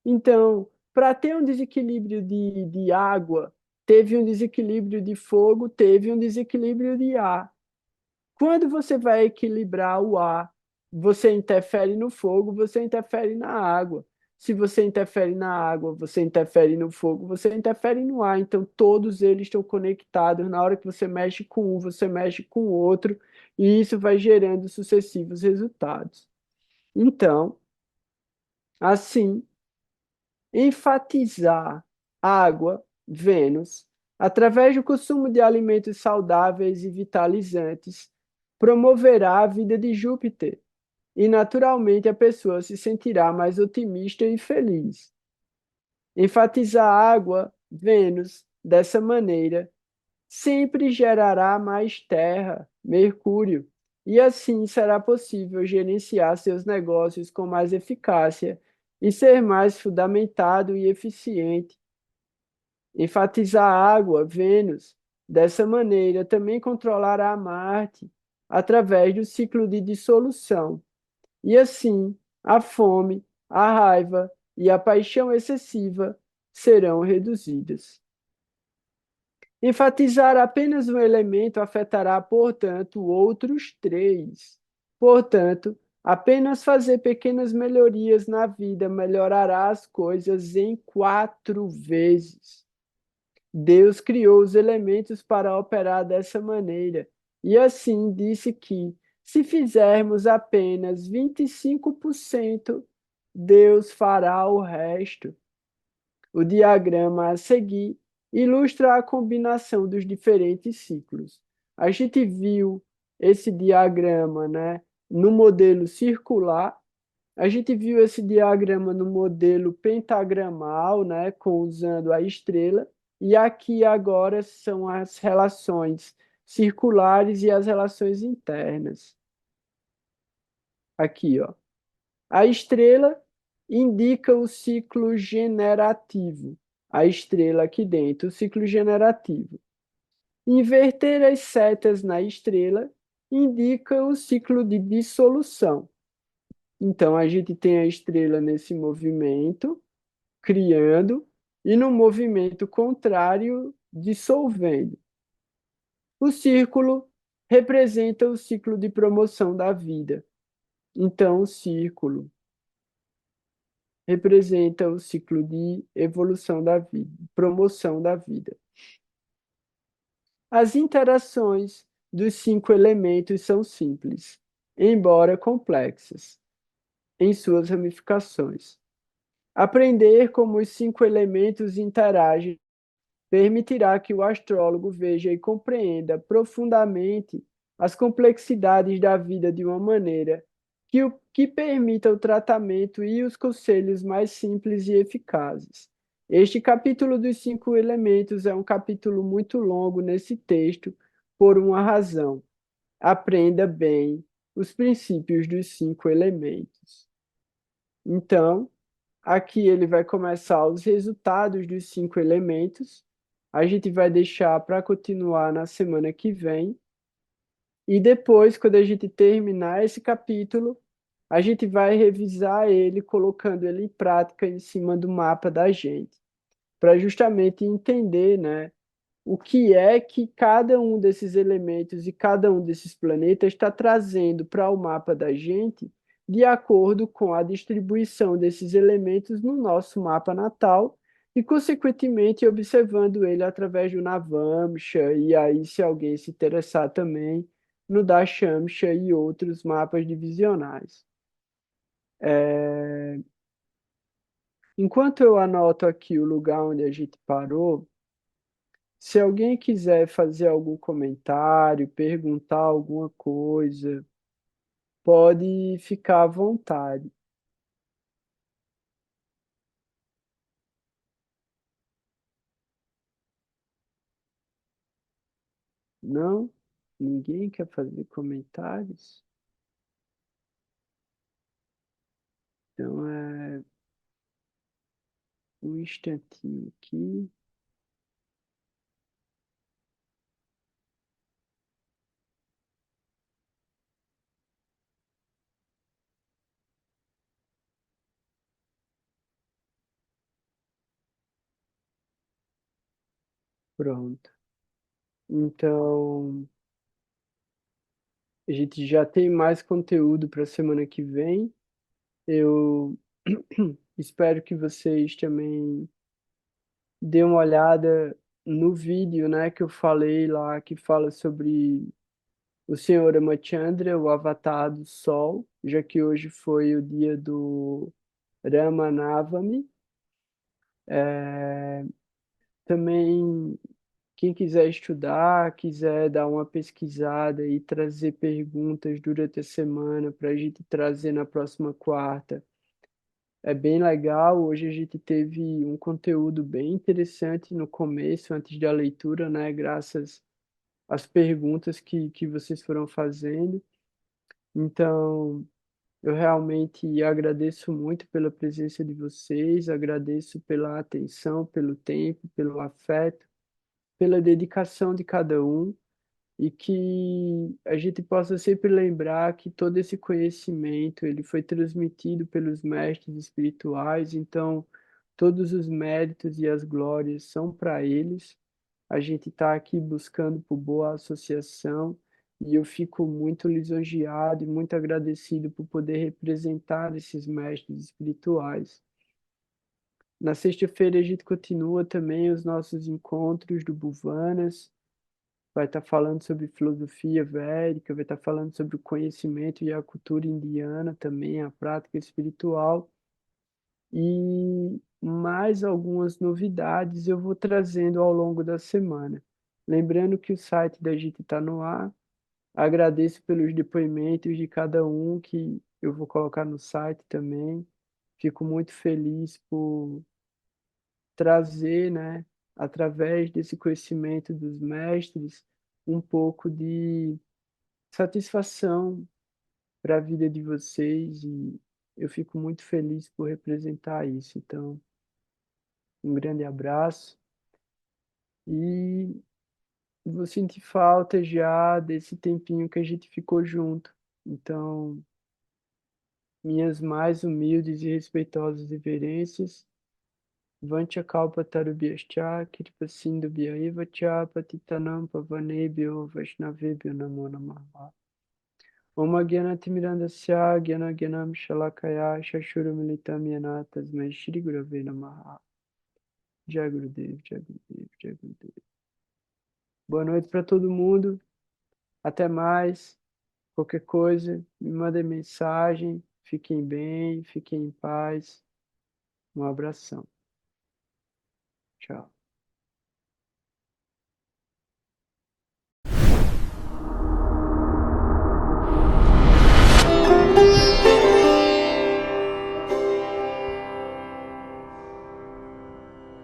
Então, para ter um desequilíbrio de água, teve um desequilíbrio de fogo, teve um desequilíbrio de ar. Quando você vai equilibrar o ar, você interfere no fogo, você interfere na água. Se você interfere na água, você interfere no fogo, você interfere no ar. Então, todos eles estão conectados. Na hora que você mexe com um, você mexe com o outro, e isso vai gerando sucessivos resultados. Então, assim, enfatizar água, Vênus, através do consumo de alimentos saudáveis e vitalizantes, promoverá a vida de Júpiter e, naturalmente, a pessoa se sentirá mais otimista e feliz. Enfatizar água, Vênus, dessa maneira, sempre gerará mais terra, Mercúrio, e assim será possível gerenciar seus negócios com mais eficácia e ser mais fundamentado e eficiente. Enfatizar a água, Vênus, dessa maneira também controlará Marte através do ciclo de dissolução, e assim a fome, a raiva e a paixão excessiva serão reduzidas. Enfatizar apenas um elemento afetará, portanto, outros três. Portanto, apenas fazer pequenas melhorias na vida melhorará as coisas em 4 vezes. Deus criou os elementos para operar dessa maneira, e assim disse que, se fizermos apenas 25%, Deus fará o resto. O diagrama a seguir ilustra a combinação dos diferentes ciclos. A gente viu esse diagrama, né, no modelo circular, a gente viu esse diagrama no modelo pentagramal, né, usando a estrela, e aqui agora são as relações circulares e as relações internas. Aqui, ó. A estrela indica o ciclo generativo. A estrela aqui dentro, o ciclo generativo. Inverter as setas na estrela indica o ciclo de dissolução. Então, a gente tem a estrela nesse movimento, criando, e no movimento contrário, dissolvendo. O círculo representa o ciclo de promoção da vida. Então, o círculo representa o ciclo de evolução da vida, promoção da vida. As interações dos 5 elementos são simples, embora complexas, em suas ramificações. Aprender como os 5 elementos interagem permitirá que o astrólogo veja e compreenda profundamente as complexidades da vida de uma maneira que permita o tratamento e os conselhos mais simples e eficazes. Este capítulo dos 5 elementos é um capítulo muito longo nesse texto, por uma razão. Aprenda bem os princípios dos 5 elementos. Então, aqui ele vai começar os resultados dos 5 elementos. A gente vai deixar para continuar na semana que vem. E depois, quando a gente terminar esse capítulo, a gente vai revisar ele, colocando ele em prática em cima do mapa da gente, para justamente entender, né, o que é que cada um desses elementos e cada um desses planetas está trazendo para o mapa da gente, de acordo com a distribuição desses elementos no nosso mapa natal, e, consequentemente, observando ele através do Navamsha, e aí, se alguém se interessar também, no Dashamsha e outros mapas divisionais. Enquanto eu anoto aqui o lugar onde a gente parou, se alguém quiser fazer algum comentário, perguntar alguma coisa, pode ficar à vontade. Não? Ninguém quer fazer comentários? Então, um instantinho aqui. Pronto. Então, a gente já tem mais conteúdo para a semana que vem. Eu espero que vocês também dêem uma olhada no vídeo, né, que eu falei lá, que fala sobre o Senhor Ramachandra, o Avatar do Sol, já que hoje foi o dia do Ramanavami. Também, quem quiser estudar, quiser dar uma pesquisada e trazer perguntas durante a semana para a gente trazer na próxima quarta, é bem legal. Hoje a gente teve um conteúdo bem interessante no começo, antes da leitura, né? Graças às perguntas que vocês foram fazendo. Então, eu realmente agradeço muito pela presença de vocês, agradeço pela atenção, pelo tempo, pelo afeto, pela dedicação de cada um, e que a gente possa sempre lembrar que todo esse conhecimento ele foi transmitido pelos mestres espirituais, então todos os méritos e as glórias são para eles. A gente está aqui buscando por boa associação, e eu fico muito lisonjeado e muito agradecido por poder representar esses mestres espirituais. Na sexta-feira a gente continua também os nossos encontros do Bhuvanas, vai estar falando sobre filosofia védica, vai estar falando sobre o conhecimento e a cultura indiana também, a prática espiritual, e mais algumas novidades eu vou trazendo ao longo da semana. Lembrando que o site da gente está no ar. Agradeço pelos depoimentos de cada um que eu vou colocar no site também. Fico muito feliz por trazer, né, através desse conhecimento dos mestres, um pouco de satisfação para a vida de vocês, e eu fico muito feliz por representar isso. Então, um grande abraço, e vou sentir falta já desse tempinho que a gente ficou junto. Então, minhas mais humildes e respeitosas reverências. Vancha kalpa tarubhyascha kripa sindhu bhyaiva cha patitanam pavanebhyo vaishnavebhyo namo namaha. Om Gyanatirmirandasya Gyanaganam Shalakaya Shashurumilitam Yana Tasmai Shri Gurave Namaha. Jai Gurudev, Jai Gurudev, Jai Gurudev. Boa noite para todo mundo. Até mais. Qualquer coisa, me mandem mensagem. Fiquem bem, fiquem em paz. Um abração. Tchau.